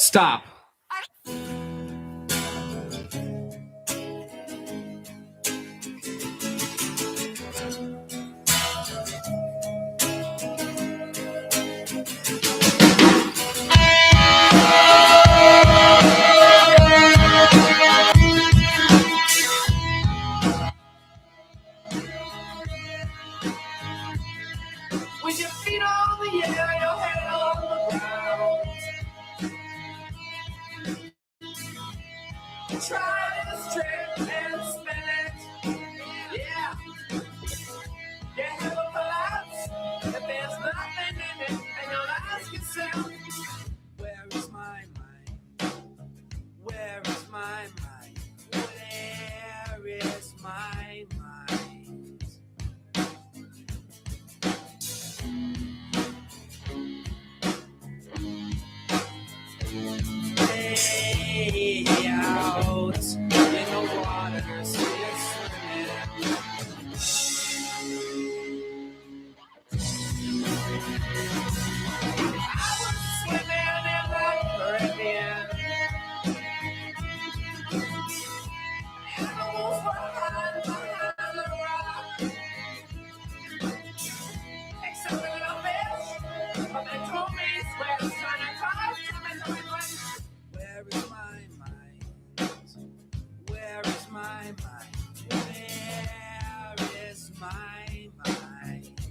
Stop. With your feet on the air, your head on the ground. Try this trick and spin it. Yeah. Your head will collapse if there's nothing in it, and you'll ask yourself, where is my mind? Where is my mind? Where is my mind? Way out in the water, see it swimming. I was swimming in the Caribbean. Animals were hiding behind the rock. Except a little fish, but they told me swear it's trying to talk to me. Where is my mind? Where is my mind? Where is my mind?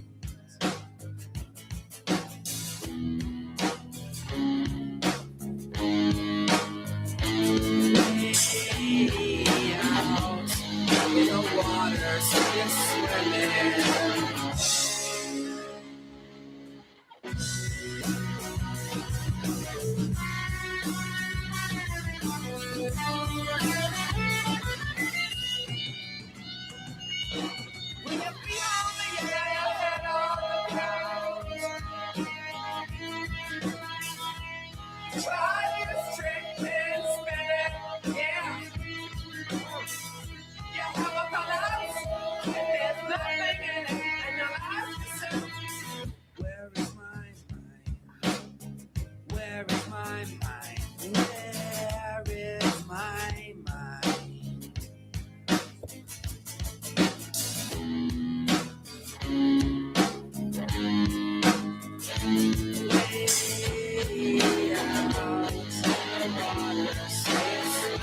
Way out in the water, see it swimming. With your feet on the air, your head on the ground. Try this trick and spin it, yeah. You have a collapse, and there's nothing in it, and you'll ask yourself, where is my mind? Where is my mind? Where is my mind? Way out in the water, see it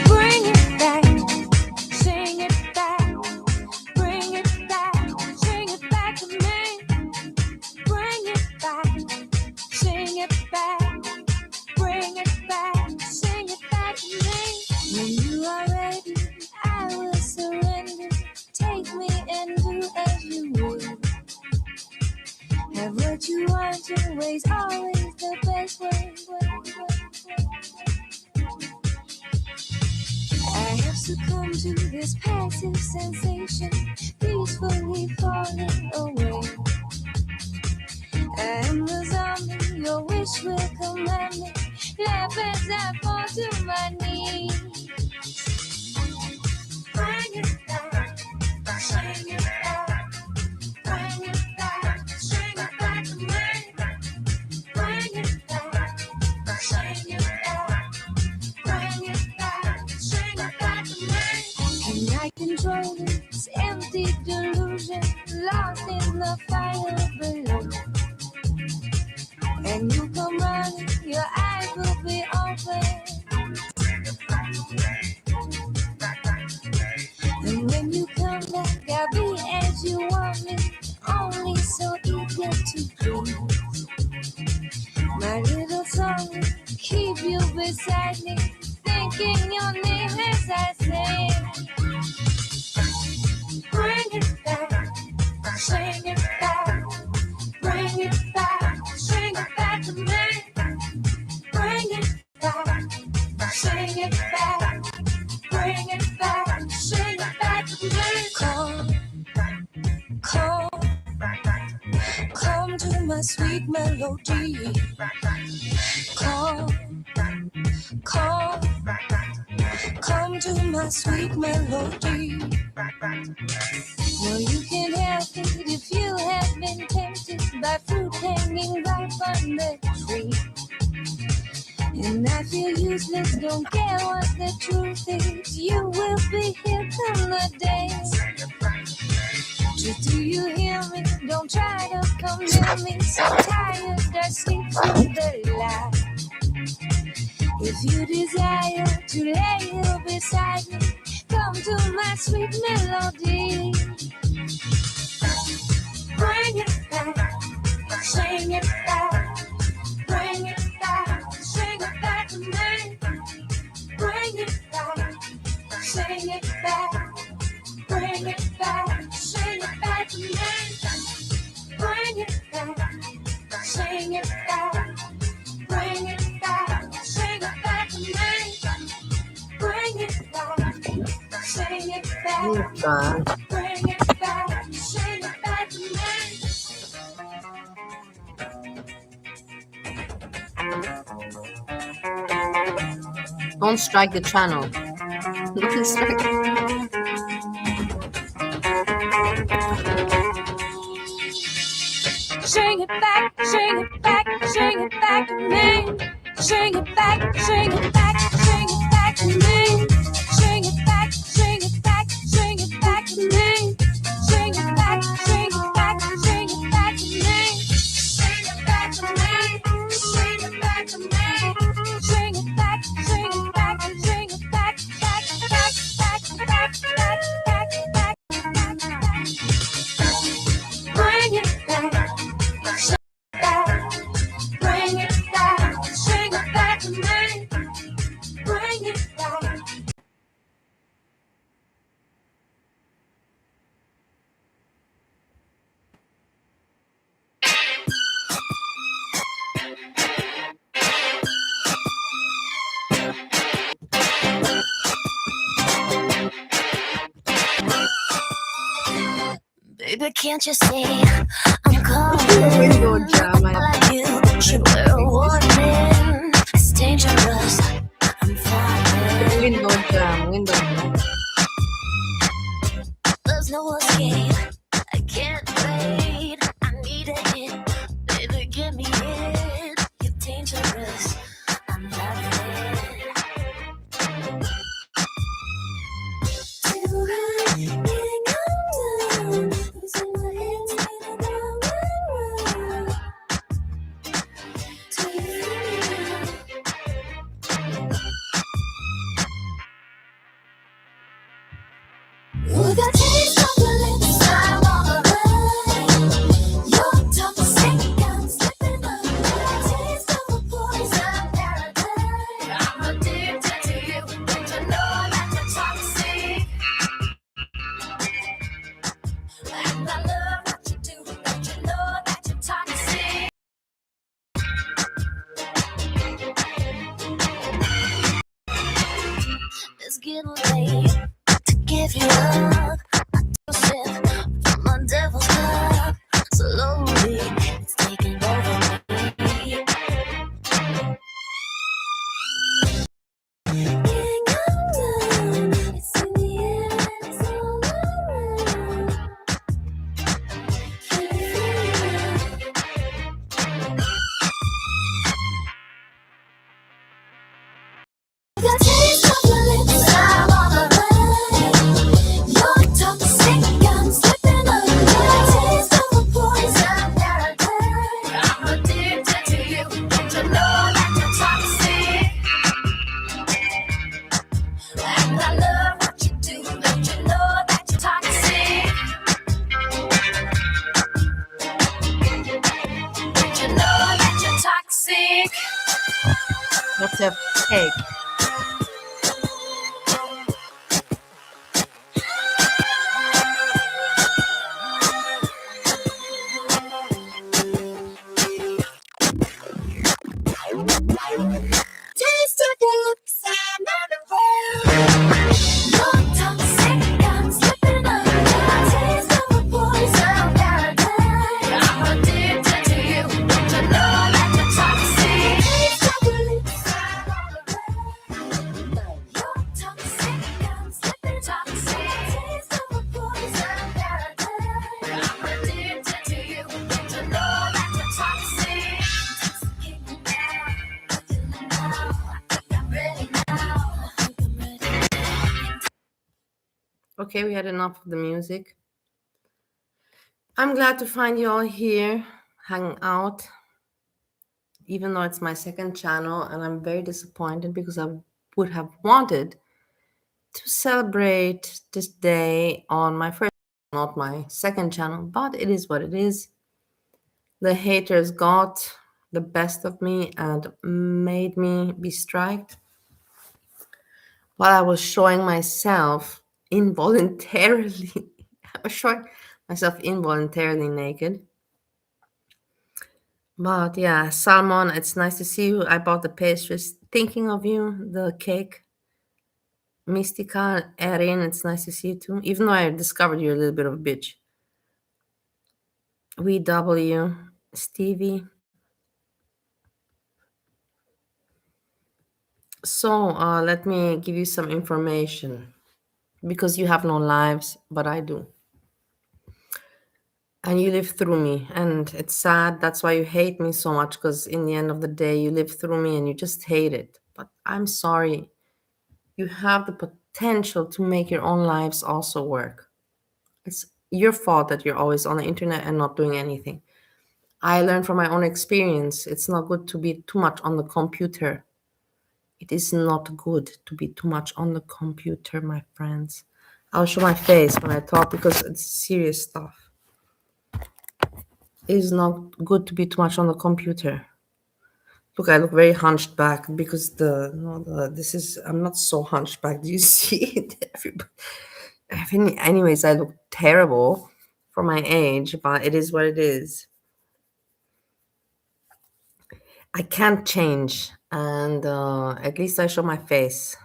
Bring it back, sing it back, bring it back, sing it back to me. Bring it back, sing it back, bring it back, sing it back to me. When you are ready, I will surrender. Take me and do as you will. Have what you want, your way's always the best way. I have succumbed to this passive sensation, peacefully falling away. I am the zombie, your wish will command me. Laugh as I fall to my knees. Bring it back, sing it back, bring it back, sing it back to me. Bring it back, sing it back, bring it back, sing it back to me. Can I control this empty delusion, lost in the fire below? And you come running, your eyes will be open. as you want me, only so eager to please. My little song will keep you beside me, thinking your name as I sing. Bring it back, sing it back, bring it back, sing it back to me. Bring it back, sing it back, bring it back, sing it back to me. Come to my sweet melody. Come to my sweet melody. No, you can't help it if you have been tempted by fruit hanging right on the tree. And I feel useless, don't care what the truth is. You will be here come the day. Just do you hear me? Don't try to come near me. So tired, I sleep through the light. If you desire to lay here beside me, come to my sweet melody. Bring it back, sing it back, bring it back, sing it back to me. Bring it back, sing it back, bring it back, sing it back to me. Bring it back, sing it back, bring it back, sing it back to me. Bring it back, sing it back, bring it back, sing it back to me. Don't strike the channel. Don't strike. Sing it back, sing it back, sing it back to me. Sing it back, sing it back, sing it back to me. Sing it back, sing it back, sing it back to me. Sing it back, sing it back, sing it back to me. Sing it back to me, sing it back to me. Sing it back, sing it back, sing it back, back, back, back, back, back, back, back. Bring it back. Bring it back, sing it back to me. Bring it back. Baby, can't you see I'm calling? Window drama. Like you should wear a warning. It's dangerous. I'm falling. Window jam. There's no escape. I can't wait. I need it. Baby, give me it. You're dangerous. I'm loving it. With a taste of your lips, I'm on the run. Your toxic, I'm slipping away. Taste of a poison paradise. I'm addicted to you. Don't you know that you're toxic? And I love what you do. Don't you know that you're toxic? It's getting late to give you up. I took a sip from my devil's cup. Slowly, it's taking over me. Getting undone, it's in the air, it's all around. piece of cake. Taste of your lips and everywhere. Your tongue sick and slipping under. Taste of a poison paradise. I'm addicted to you. Don't you know that you're toxic? Taste of your lips and everywhere. Your tongue sick and slipping toxic. Taste of a poison paradise. I'm addicted to you. Don't you know that you're toxic? Intoxicating now. I'm ready now. Okay, we had enough of the music. I'm glad to find you all here, hanging out, even though it's my second channel, and I'm very disappointed because I would have wanted to celebrate this day on my first, not my second channel, but it is what it is. The haters got the best of me and made me be striked while I was showing myself involuntarily. I was showing myself involuntarily naked. But yeah, Salmon, it's nice to see you. I bought the pastries. Thinking of you, the cake. Mystica, Erin, it's nice to see you too. Even though I discovered you're a little bit of a bitch. WW, Stevie. So let me give you some information because you have no lives, but I do. And you live through me, and it's sad. That's why you hate me so much, because in the end of the day, you live through me and you just hate it. But I'm sorry. You have the potential to make your own lives also work. It's your fault that you're always on the internet and not doing anything. I learned from my own experience. It's not good to be too much on the computer. It is not good to be too much on the computer, my friends. I'll show my face when I talk because it's serious stuff. It is not good to be too much on the computer. Look, I look very hunched back because this is, I'm not so hunched back. Do you see it? Anyways, I look terrible for my age, but it is what it is. I can't change, and at least I show my face.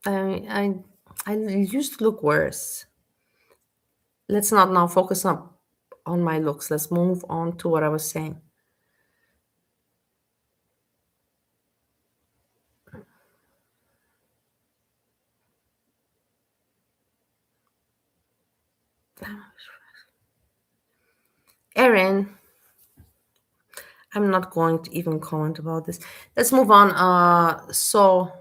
I I used to look worse. Let's not now focus on my looks. Let's move on to what I was saying. Erin, I'm not going to even comment about this. Let's move on. So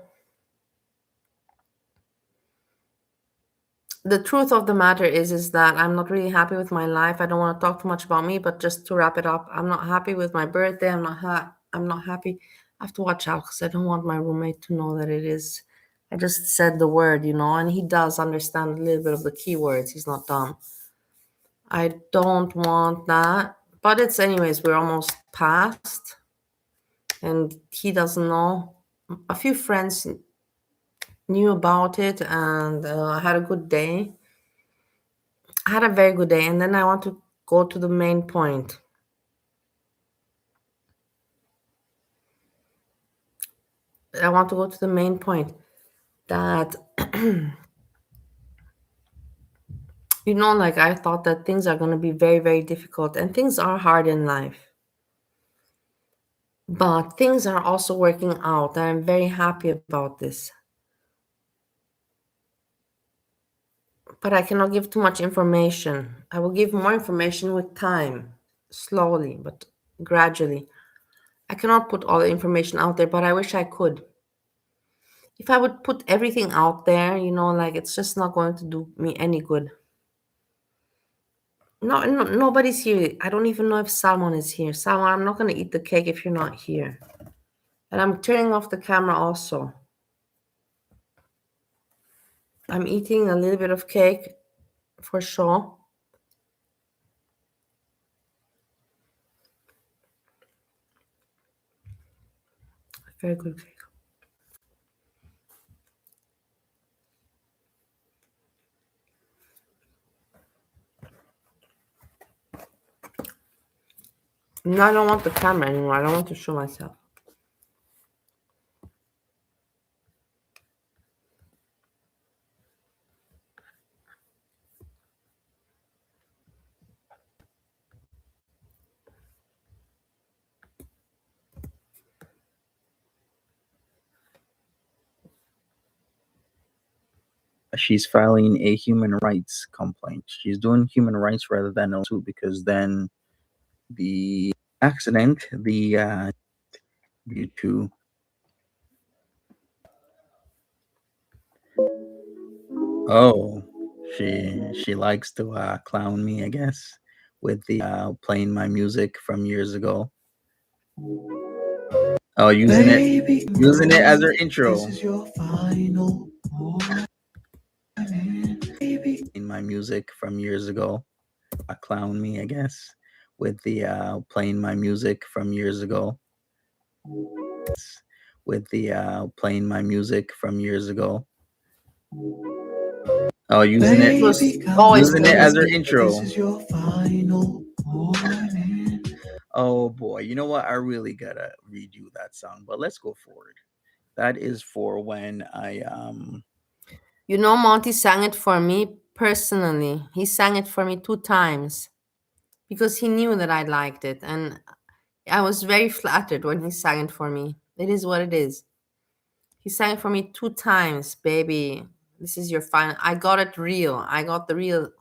the truth of the matter is that I'm not really happy with my life. I don't want to talk too much about me, but just to wrap it up, I'm not happy with my birthday. I'm not happy. I have to watch out because I don't want my roommate to know that it is. I just said the word, and he does understand a little bit of the keywords. He's not dumb. I don't want that. But it's anyways, we're almost past. And he doesn't know. A few friends knew about it, and I had a good day. I had a very good day, and then I want to go to the main point. I want to go to the main point that, like I thought that things are going to be very, very difficult, and things are hard in life. But things are also working out, and I'm very happy about this. But I cannot give too much information. I will give more information with time, slowly, but gradually. I cannot put all the information out there, but I wish I could. If I would put everything out there, like it's just not going to do me any good. No, nobody's here. I don't even know if Salmon is here. Salmon, I'm not going to eat the cake if you're not here. And I'm turning off the camera also. I'm eating a little bit of cake for sure. Very good cake. No, I don't want the camera anymore. I don't want to show myself. She's filing a human rights complaint. She's doing human rights rather than a suit, because then the accident, due to she likes to clown me, I guess, with the playing my music from years ago. Oh, using it as her intro. This is your final in my music from years ago. Clown me, I guess, with the playing my music from years ago. With the playing my music from years ago. Oh, using it as her intro. This is your final warning. Oh boy, you know what? I really gotta redo that song, but let's go forward. That is for when I You know, Monty sang it for me personally. He sang it for me 2 times because he knew that I liked it. And I was very flattered when he sang it for me. It is what it is. He sang it for me 2 times, baby. This is your final. I got it real. I got the real.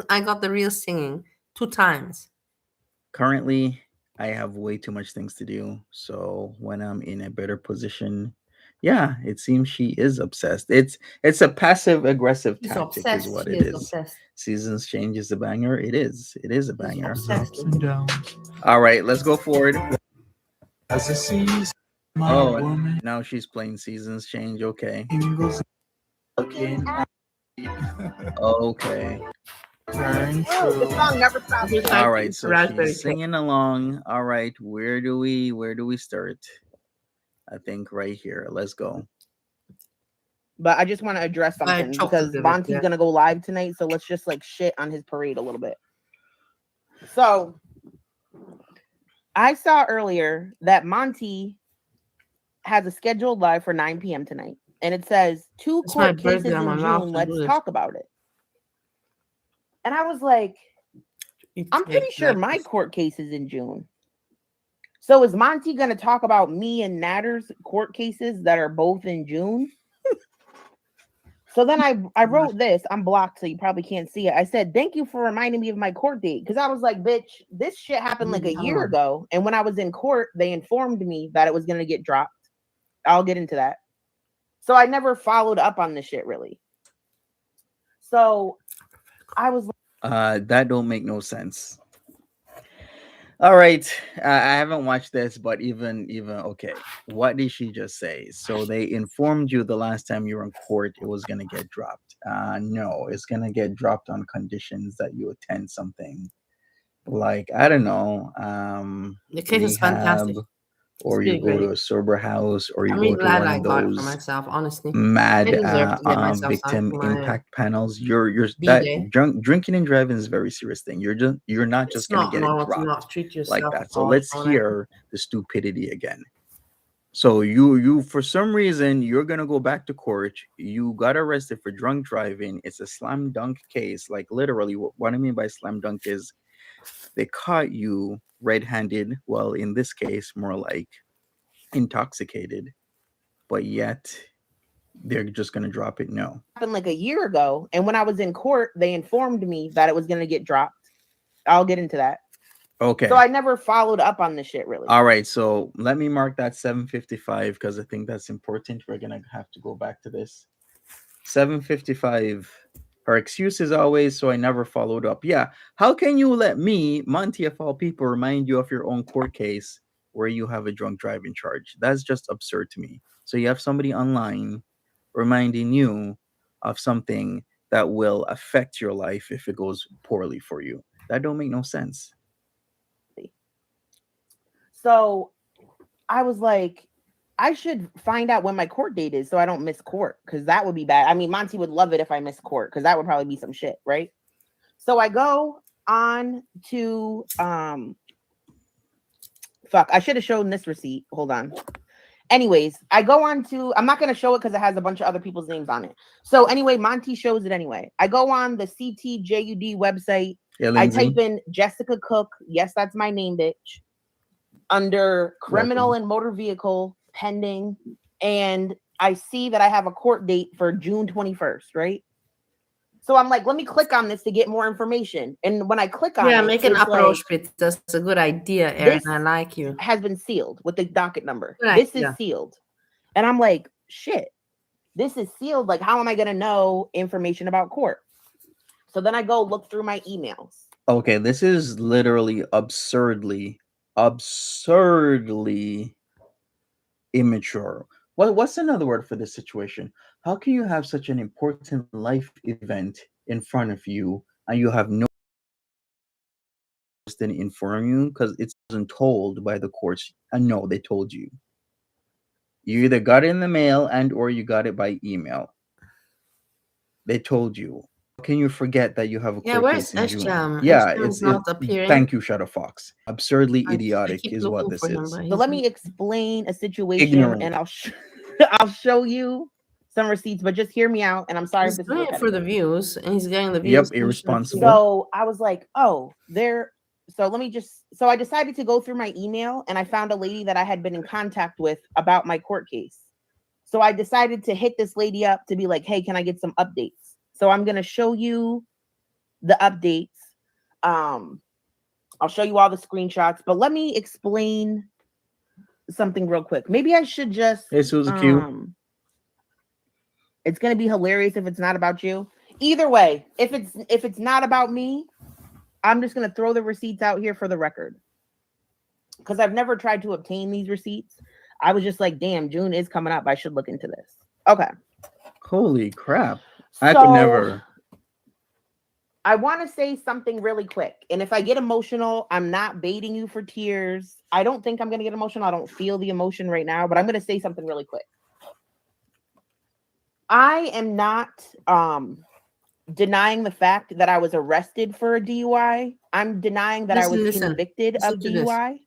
I got the real singing 2 times. currently I have way too much things to do. So when I'm in a better position, yeah, it seems she is obsessed. It's a passive aggressive He's tactic, is obsessed. what He it is is. obsessed. Seasons Change is a banger. It is. It is a He's banger. obsessed. All right, let's go forward. As a season, Oh, woman, now she's playing Seasons Change. Okay. angles looking Okay. turn Oh, this true. song never stops. Just All like right, so raspberry she's cake. singing along. All right, where do we start? I think right here. Let's go. But I just want to address something because Chocolate, Monty's yeah. gonna go live tonight, so let's just like shit on his parade a little bit. So I saw earlier that Monty has a scheduled live for 9 p.m. tonight, and it says two It's my court cases birthday. I'm in allowed June. to do Let's this. talk about it. And I was like, I'm pretty sure my court case is in June. So is Monty going to talk about me and Natter's court cases that are both in June? So then I wrote this. I'm blocked, so you probably can't see it. I said, thank you for reminding me of my court date. Because I was like, bitch, this shit happened like a year ago. And when I was in court, they informed me that it was going to get dropped. I'll get into that. So I never followed up on this shit, really. So I was That don't make no sense. All right, I haven't watched this, but even okay, what did she just say? So they informed you the last time you were in court it was gonna get dropped. No, it's gonna get dropped on conditions that you attend something like, I don't know, The cake is rehab, fantastic. or It's you really go great. to a sober house, or you I'm go really to glad one I of got it for those myself, honestly. mad I deserve to get myself victim something for my impact panels. You're that bday. drinking and driving is a very serious thing. You're not It's just gonna not get it normal to dropped not treat like yourself that. at So all. let's You know what I mean? hear the stupidity again. So you for some reason you're gonna go back to court. You got arrested for drunk driving. It's a slam dunk case. Like literally, what I mean by slam dunk is they caught you red-handed. Well, in this case, more like intoxicated, but yet they're just gonna drop it. No. happened like a year ago. And when I was in court, they informed me that it was going to get dropped. I'll get into that. Okay. So I never followed up on this shit, really. All right. So let me mark that 7:55 because I think that's important. We're gonna have to go back to this. 7:55. Her excuse is always, so I never followed up. Yeah. How can you let me, Monty of all people, remind you of your own court case where you have a drunk driving charge? That's just absurd to me. So you have somebody online reminding you of something that will affect your life if it goes poorly for you. That don't make no sense. So I was like, I should find out when my court date is so I don't miss court, because that would be bad. I mean, Monty would love it if I miss court, because that would probably be some shit, right? So I go on to fuck, I should have shown this receipt. Hold on. Anyways, I go on to, I'm not going to show it because it has a bunch of other people's names on it. So anyway, Monty shows it anyway. I go on the CTJUD website. Yeah, I type in Jessica Cook. Yes, that's my name, bitch. Under criminal and motor vehicle pending. And I see that I have a court date for June 21st, right? So I'm like, let me click on this to get more information. And when I click on it, make an approach, like, that's a good idea, Erin. I like you. Has been sealed with the docket number. This is sealed. And I'm like, shit, this is sealed. Like, how am I going to know information about court? So then I go look through my emails. Okay, this is literally absurdly immature. What's another word for this situation? How can you have such an important life event in front of you and you have no didn't inform you because it wasn't told by the courts? And no, they told you. You either got it in the mail and or you got it by email. They told you. How can you forget that you have a court case in June? Yeah, it's not appearing. Thank you, Shadow Fox. Absurdly idiotic is what this is. So let me explain a situation, and I'll show you some receipts, but just hear me out. And I'm sorry if this is for the views, and he's getting the views. Yep, irresponsible. So I was like, oh, so let me so I decided to go through my email, and I found a lady that I had been in contact with about my court case. So I decided to hit this lady up to be like, hey, can I get some updates? So I'm going to show you the updates. I'll show you all the screenshots, but let me explain something real quick. Maybe I should just, hey, Suzy Q. It's going to be hilarious if it's not about you. Either way, if it's not about me, I'm just going to throw the receipts out here for the record. Because I've never tried to obtain these receipts. I was just like, damn, June is coming up. I should look into this. Okay. Holy crap. I could never. I want to say something really quick. And if I get emotional, I'm not baiting you for tears. I don't think I'm going to get emotional. I don't feel the emotion right now, but I'm going to say something really quick. I am not denying the fact that I was arrested for a DUI. I'm denying that I was convicted of DUI.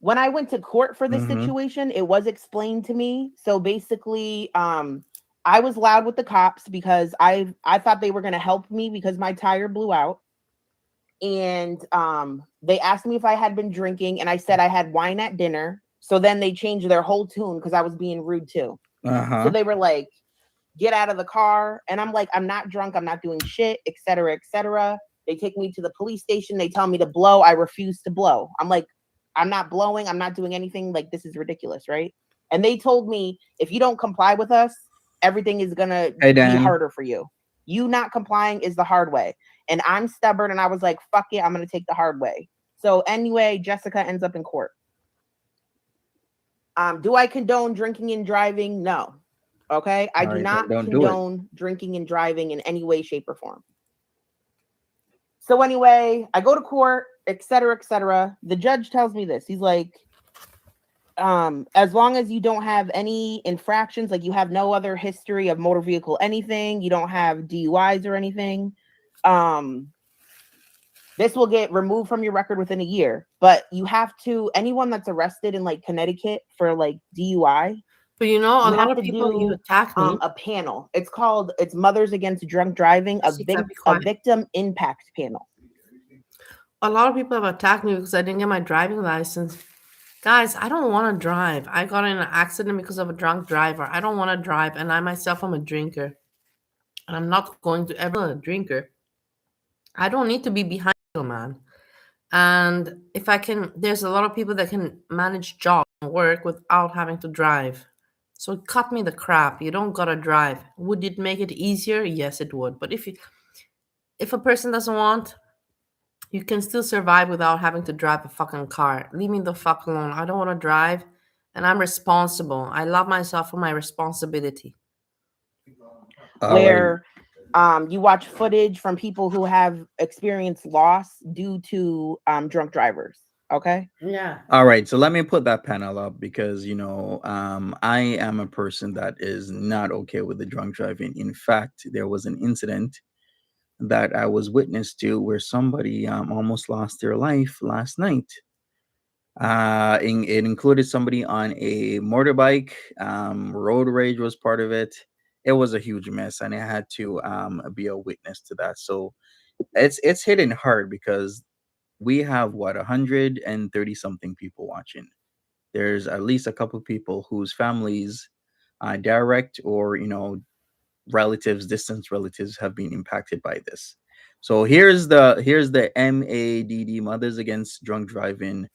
When I went to court for this situation, it was explained to me. So basically, I was loud with the cops because I thought they were going to help me because my tire blew out. And they asked me if I had been drinking, and I said I had wine at dinner. So then they changed their whole tune because I was being rude too. So they were like, get out of the car. And I'm like, I'm not drunk. I'm not doing shit, et cetera, et cetera. They take me to the police station. They tell me to blow. I refuse to blow. I'm like, I'm not blowing. I'm not doing anything. Like, this is ridiculous, right? And they told me, if you don't comply with us, everything is going to be harder for you. You not complying is the hard way. And I'm stubborn. And I was like, fuck it. I'm going to take the hard way. So anyway, Jessica ends up in court. Do I condone drinking and driving? No. Okay. I do not condone drinking and driving in any way, shape, or form. So anyway, I go to court, et cetera, et cetera. The judge tells me this. He's like, as long as you don't have any infractions, like you have no other history of motor vehicle, anything, you don't have DUIs or anything, this will get removed from your record within a year. But you have to, anyone that's arrested in like Connecticut for like DUI. But you know, a lot of people you attack me. A panel. It's Mothers Against Drunk Driving, a victim impact panel. A lot of people have attacked me because I didn't get my driving license. Guys, I don't want to drive. I got in an accident because of a drunk driver. I don't want to drive, and I myself am a drinker. And I'm not going to ever be a drinker. I don't need to be behind you, man. And if I can, there's a lot of people that can manage jobs and work without having to drive. So cut me the crap. You don't gotta drive. Would it make it easier? Yes, it would. But if a person doesn't want, you can still survive without having to drive a fucking car. Leave me the fuck alone. I don't want to drive, and I'm responsible. I love myself for my responsibility. Where you watch footage from people who have experienced loss due to drunk drivers. Okay. Yeah. All right, so let me put that panel up because I am a person that is not okay with the drunk driving. In fact, there was an incident that I was witness to where somebody almost lost their life last night. It included somebody on a motorbike. Road rage was part of it. It was a huge mess, and I had to be a witness to that. So it's hitting hard because we have what 130 something people watching. There's at least a couple people whose families, direct or relatives, distant relatives, have been impacted by this. So here's the MADD, Mothers Against Drunk Driving,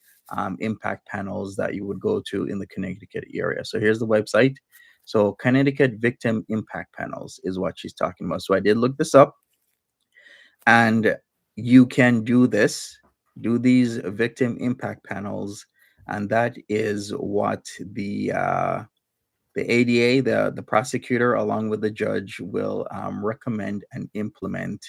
impact panels that you would go to in the Connecticut area. So here's the website. So Connecticut Victim Impact Panels is what she's talking about. So I did look this up, and you can do these victim impact panels, and that is what the ADA, the prosecutor, along with the judge, will recommend and implement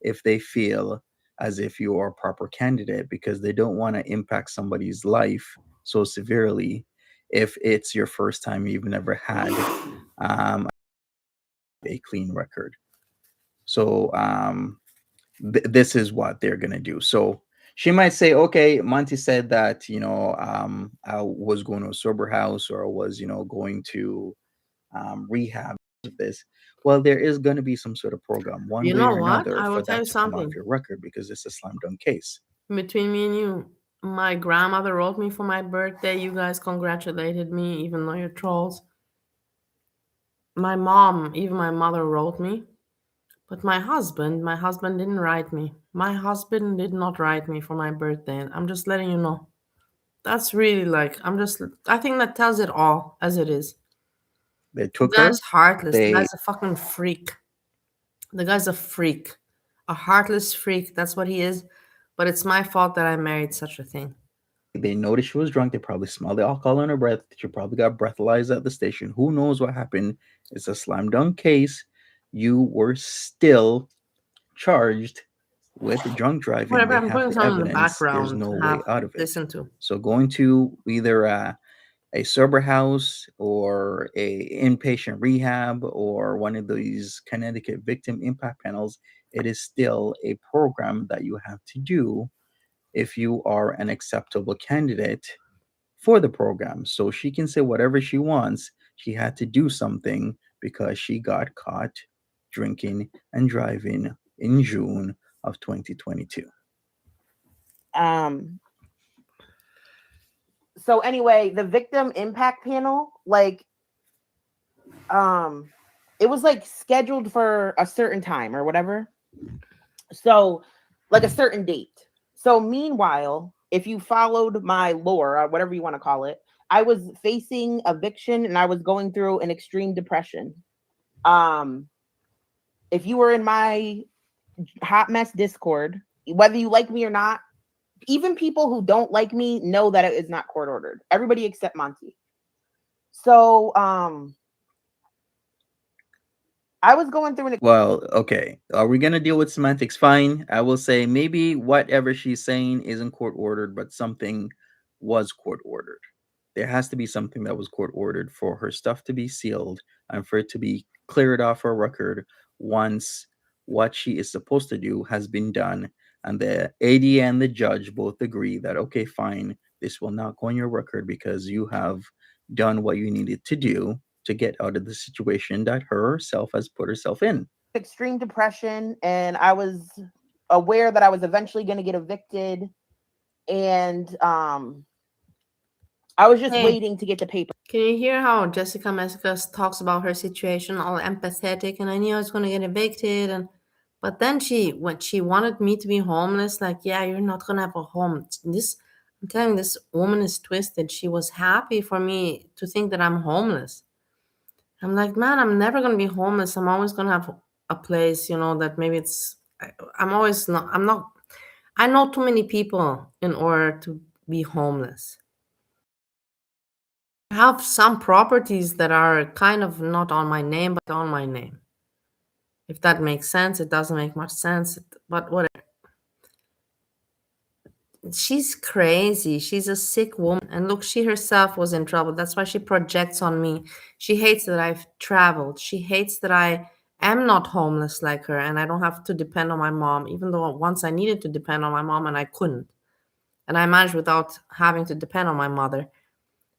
if they feel as if you are a proper candidate, because they don't want to impact somebody's life so severely if it's your first time, you've never had a clean record. So this is what they're gonna do. So she might say, okay, Monty said that I was going to a sober house, or I was going to rehab of this. Well, there is going to be some sort of program, one You way know or what? another, I will for tell you that to come off something. your record, because it's a slam dunk case. Between me and you, my grandmother wrote me for my birthday. You guys congratulated me, even though you're trolls. My mom, even my mother wrote me. But my husband didn't write me. My husband did not write me for my birthday. I'm just letting you know. That's really like, I think that tells it all as it is. They The took guy's her. heartless. The They guy's a fucking freak. The guy's a freak. A heartless freak. That's what he is. But it's my fault that I married such a thing. they noticed she was drunk. They probably smelled the alcohol in her breath. She probably got breathalyzed at the station. Who knows what happened? It's a slam dunk case. You were still charged with drunk driving. Whatever, They I'm have putting the some in the evidence. There's background no to way have out of it. listen to. So going to either a sober house or a inpatient rehab or one of these Connecticut victim impact panels, it is still a program that you have to do if you are an acceptable candidate for the program. So she can say whatever she wants. She had to do something because she got caught drinking and driving in June of 2022. Um. So anyway, the victim impact panel, like, it was like scheduled for a certain time or whatever. So, like a certain date. So meanwhile, if you followed my lore, or whatever you want to call it, I was facing eviction and I was going through an extreme depression. Um, if you were in my hot mess Discord, whether you like me or not, even people who don't like me know that it is not court ordered. Everybody except Monty. So I was going through an Well, okay. Are we gonna deal with semantics? Fine. I will say maybe whatever she's saying isn't court ordered, but something was court ordered. There has to be something that was court ordered for her stuff to be sealed and for it to be cleared off her record once what she is supposed to do has been done. And the AD and the judge both agree that, okay, fine, this will not go on your record because you have done what you needed to do to get out of the situation that herself has put herself in. extreme depression and I was aware that I was eventually going to get evicted, and I was just Hey, waiting to get the paper. can you hear how Jessica Mesikas talks about her situation, all empathetic, and I knew I was gonna get evicted, and but then when she wanted me to be homeless, like, yeah, you're not gonna have a home. This, I'm telling you, this woman is twisted. She was happy for me to think that I'm homeless. I'm like, man, I'm never gonna be homeless. I'm always gonna have a place, that maybe I'm always not. I'm not. I know too many people in order to be homeless. I have some properties that are kind of not on my name, but on my name. If that makes sense, it doesn't make much sense, but whatever. She's crazy. She's a sick woman. And look, she herself was in trouble. That's why she projects on me. She hates that I've traveled. She hates that I am not homeless like her and I don't have to depend on my mom, even though once I needed to depend on my mom and I couldn't. And I managed without having to depend on my mother.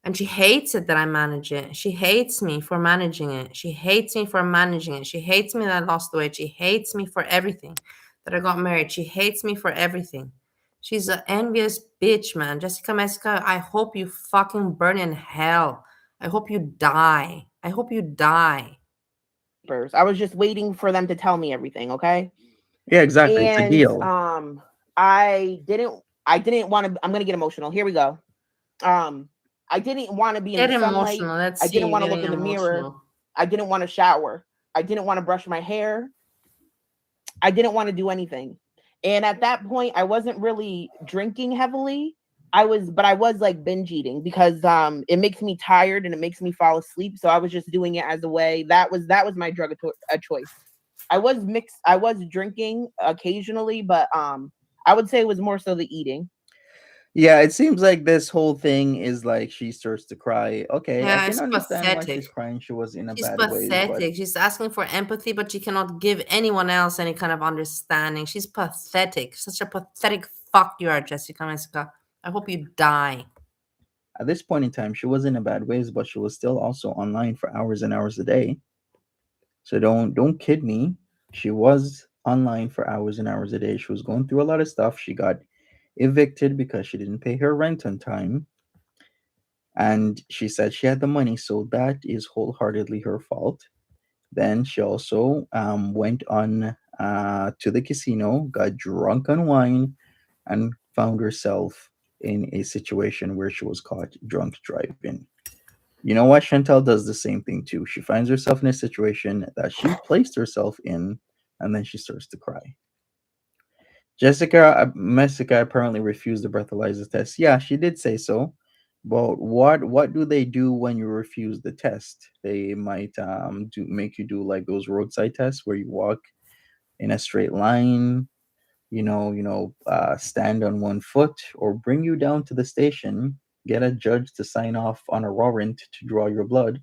And she hates it that I manage it. She hates me for managing it. She hates me for managing it. She hates me that I lost the weight. She hates me for everything. That I got married. She hates me for everything. She's an envious bitch, man. Jessica Mesica, I hope you fucking burn in hell. I hope you die. I hope you die. I was just waiting for them to tell me everything, okay? Yeah, exactly. It's a And deal. I didn't want to. I'm gonna get emotional. Here we go. I didn't want to be in Get the sunlight. emotional. Let's I see didn't you want to getting look in the mirror. emotional. I didn't want to shower. I didn't want to brush my hair. I didn't want to do anything. And at that point, I wasn't really drinking heavily. But I was like binge eating because it makes me tired and it makes me fall asleep. So I was just doing it as a way. That was my drug of choice. I was drinking occasionally, but I would say it was more so the eating. Yeah, it seems like this whole thing is like she starts to cry. Okay, I Yeah, can it's understand why she's pathetic. crying. She was in a She's bad ways, but pathetic. She's asking for empathy, but she cannot give anyone else any kind of understanding. She's pathetic. Such a pathetic fuck you are, Jessica Mesica. I hope you die. at this point in time, she was in a bad ways, but she was still also online for hours and hours a day. So don't kid me. She was online for hours and hours a day. She was going through a lot of stuff. She got evicted because she didn't pay her rent on time. And she said she had the money, so that is wholeheartedly her fault. Then she also went on to the casino, got drunk on wine, and found herself in a situation where she was caught drunk driving. You know what? Chantal does the same thing too. She finds herself in a situation that she placed herself in, and then she starts to cry. Jessica Messica apparently refused the breathalyzer test. Yeah, she did say so. But what do they do when you refuse the test? They might do make you do like those roadside tests where you walk in a straight line, stand on one foot, or bring you down to the station, get a judge to sign off on a warrant to draw your blood,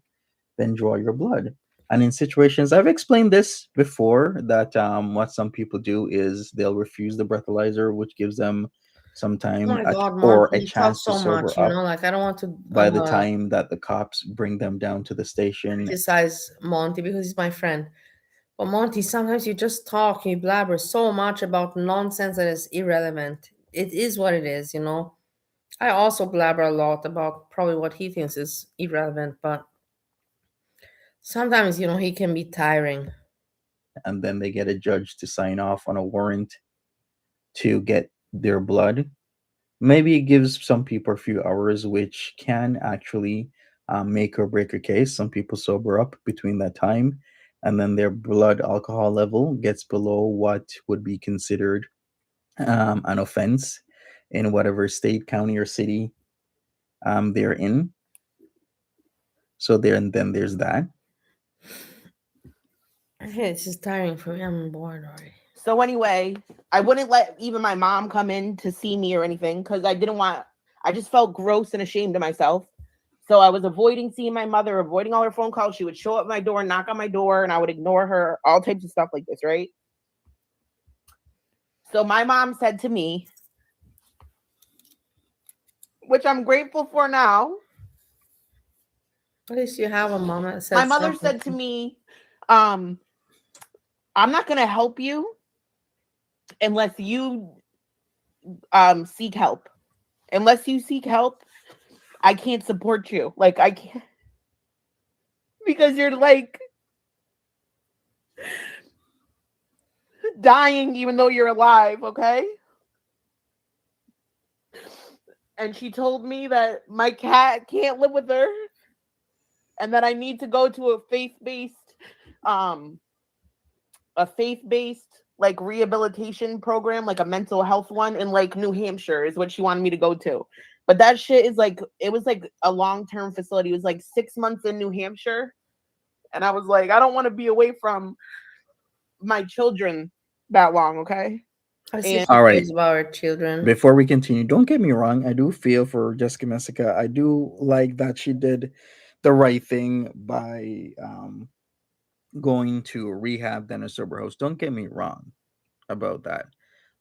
then draw your blood. And in situations, I've explained this before that what some people do is they'll refuse the breathalyzer, which gives them some Oh time my God, or Monty, a you talk chance to so sober much, you up know, like I don't want to by the time that the cops bring them down to the station. criticize Monty because he's my friend. But Monty, sometimes you just talk, you blabber so much about nonsense that is irrelevant. It is what it is, you know. I also blabber a lot about probably what he thinks is irrelevant, but sometimes, you know, he can be tiring. And then they get a judge to sign off on a warrant to get their blood. Maybe it gives some people a few hours, which can actually make or break a case. Some people sober up between that time, and then their blood alcohol level gets below what would be considered an offense in whatever state, county, or city they're in. So there and then there's that. Okay, this is tiring for me. I'm bored already. So anyway, I wouldn't let even my mom come in to see me or anything because I just felt gross and ashamed of myself. So I was avoiding seeing my mother, avoiding all her phone calls. She would show up at my door, knock on my door, and I would ignore her, all types of stuff like this, right? So my mom said to me, which I'm grateful for now. At least you have a mom that My said mother something. said to me, I'm not going to help you unless you seek help. Unless you seek help, I can't support you. Like, I can't, because you're like dying even though you're alive, okay? And she told me that my cat can't live with her and that I need to go to um a faith-based like rehabilitation program, like a mental health one in like New Hampshire is what she wanted me to go to. But that shit is like, it was like a long-term facility. It was like 6 months in New Hampshire. And I was like, I don't want to be away from my children that long, okay? I see And she All right. cares about her children. Before we continue, don't get me wrong. I do feel for Jessica Messica. I do like that she did the right thing by going to rehab than a sober house. Don't get me wrong about that.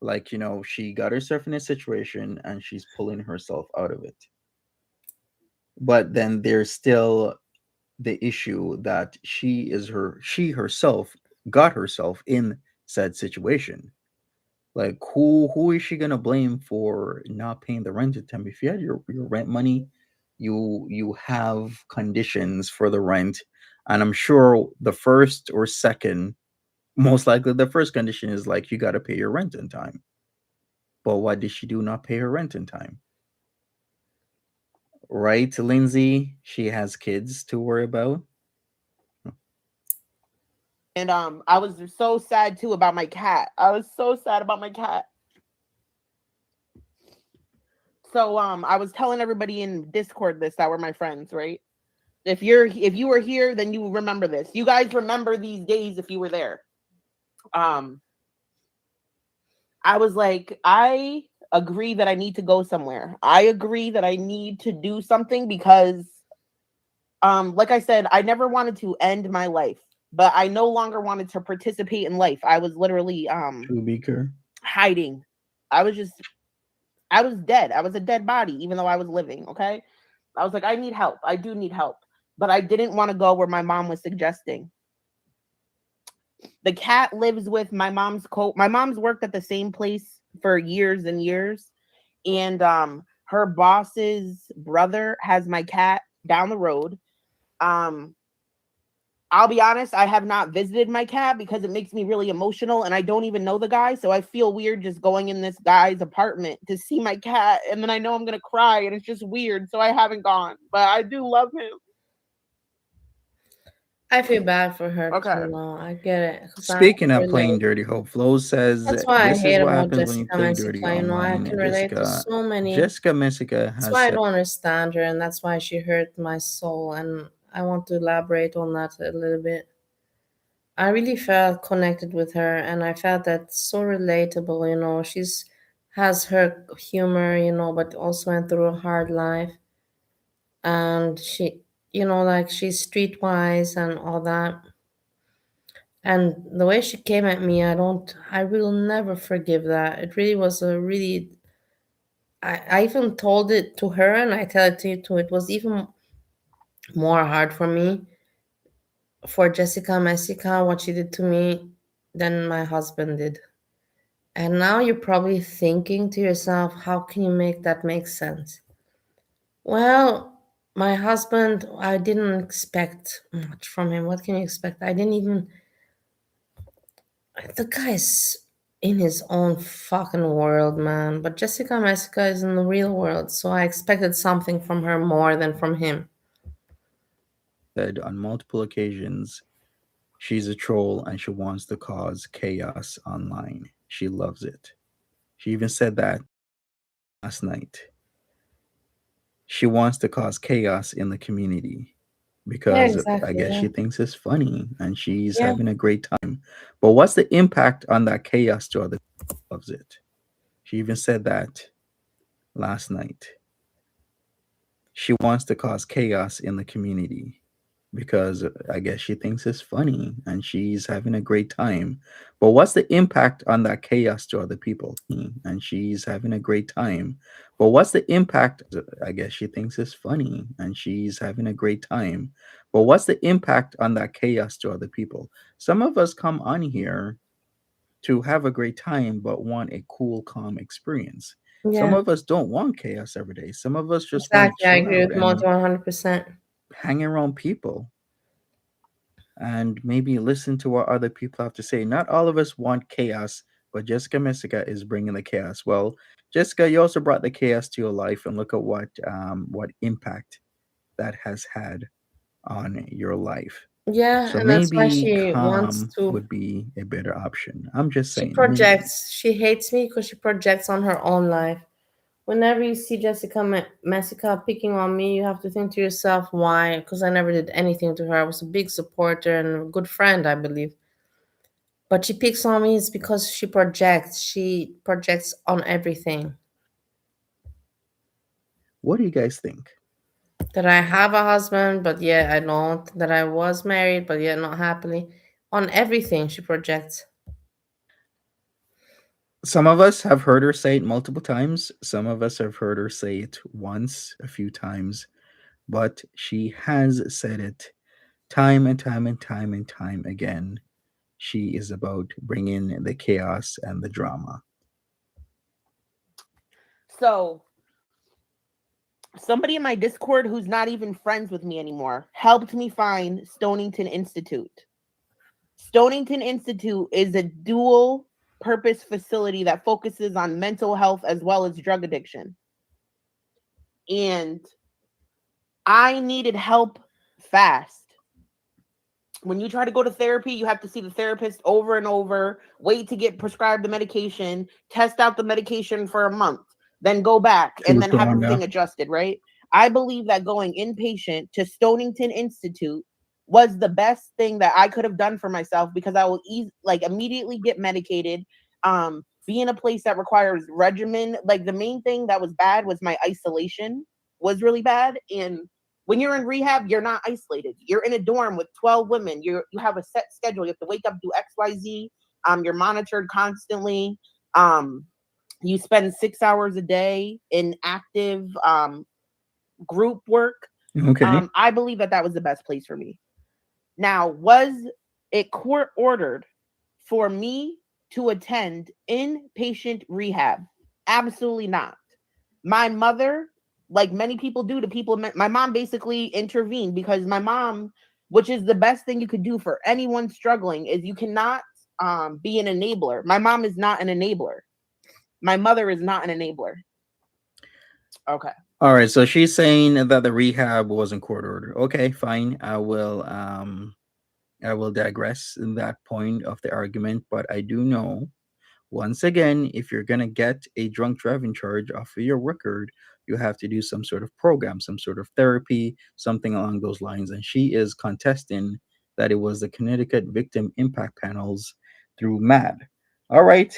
Like, she got herself in a situation and she's pulling herself out of it. But then there's still the issue that she herself got herself in said situation. Like, who is she gonna blame for not paying the rent in time? If you had your rent money, you have conditions for the rent, and I'm sure the first or second, most likely the first condition is like you got to pay your rent in time. But what did she do? Not pay her rent in time, right, Lindsay? She has kids to worry about. I was so sad too about my cat. I was so sad about my cat. So I was telling everybody in Discord this that were my friends, right? If you were here, then you remember this. You guys remember these days if you were there. Um I was like, I agree that I need to go somewhere. I agree that I need to do something because like I said, I never wanted to end my life, but I no longer wanted to participate in life. I was literally True beaker. hiding. I was just I was dead. I was a dead body even though I was living, okay? I was like, I need help. I do need help. But I didn't want to go where my mom was suggesting. The cat lives with my mom's my mom's worked at the same place for years and years, and her boss's brother has my cat down the road. um I'll be honest, I have not visited my cat because it makes me really emotional and I don't even know the guy, so I feel weird just going in this guy's apartment to see my cat, and then I know I'm going to cry and it's just weird, so I haven't gone, but I do love him. I feel bad for her Okay. too. No, I get it because I Speaking of playing relate. dirty, Hope Flo says That's why I this is hate what about happens when you Jessica play dirty Messica. You know, I online. can relate to so many. Jessica Messica That's has why I said don't understand her, and that's why she hurt my soul. And I want to elaborate on that a little bit. I really felt connected with her, and I felt that so relatable. You know, she's has her humor, you know, but also went through a hard life, and she, you know, like she's streetwise and all that. And the way she came at me, I will never forgive that. It really was a really, I even told it to her and I tell it to you too. It was even more hard for me, for Jessica Messica, what she did to me than my husband did. And now you're probably thinking to yourself, how can you make that make sense? Well, my husband, I didn't expect much from him. What can you expect? I didn't even, the guy's in his own fucking world, man. But Jessica Messica is in the real world, so I expected something from her more than from him. on multiple occasions she's a troll and she wants to cause chaos online. She loves it. She even said that last night. She wants to cause chaos in the community Yeah, because I exactly. guess Yeah. she thinks it's funny and she's Yeah. having a great time. But what's the impact on that chaos to other people? Loves it. She even said that last night. She wants to cause chaos in the community because I guess she thinks it's funny and she's having a great time. But what's the impact on that chaos to other people? And she's having a great time. But what's the impact? I guess she thinks it's funny and she's having a great time. But what's the impact on that chaos to other people? Some of us come on here to have a great time but want a cool, calm experience. Some Yeah. of us don't want chaos every day. Some of us just want to Exactly. I chill agree out with Monty and 100%. hang around people and maybe listen to what other people have to say. Not all of us want chaos, but Jessica Messica is bringing the chaos. Well, Jessica, you also brought the chaos to your life, and look at what impact that has had on your life. Yeah, So and that's why maybe she wants calm to. would be a better option. I'm just She saying. Maybe projects. She hates me because she projects on her own life. Whenever you see Jessica Messica picking on me, you have to think to yourself, why? Because I never did anything to her. I was a big supporter and a good friend, I believe. But she picks on me is because she projects. She projects on everything. What do you guys think? That I have a husband, but yet I don't. That I was married, but yet not happily. On everything she projects. Some of us have heard her say it multiple times. Some of us have heard her say it once, a few times, but she has said it time and time and time and time again. She is about bringing the chaos and the drama. So somebody in my Discord who's not even friends with me anymore helped me find Stonington Institute. Stonington Institute is a dual purpose facility that focuses on mental health as well as drug addiction. And I needed help fast. When you try to go to therapy, you have to see the therapist over and over, wait to get prescribed the medication, test out the medication for a month, then go back and then have everything adjusted, right? I believe that going inpatient to Stonington Institute was the best thing that I could have done for myself, because I will immediately get medicated, be in a place that requires regimen. Like, the main thing that was bad was my isolation was really bad. And when you're in rehab, you're not isolated. You're in a dorm with 12 women. You have a set schedule. You have to wake up, do XYZ. You're monitored constantly. You spend 6 hours a day in active group work. Okay. I believe that was the best place for me. Now, was it court ordered for me to attend inpatient rehab? Absolutely not. My mother, like many people do to people, my mom basically intervened, because my mom, which is the best thing you could do for anyone struggling, is you cannot be an enabler. My mom is not an enabler. My mother is not an enabler. Okay. All right. So she's saying that the rehab wasn't court ordered. Okay, fine. I will digress in that point of the argument, but I do know, once again, if you're gonna get a drunk driving charge off of your record, you have to do some sort of program, some sort of therapy, something along those lines. And she is contesting that it was the Connecticut Victim Impact Panels through MAD. All right,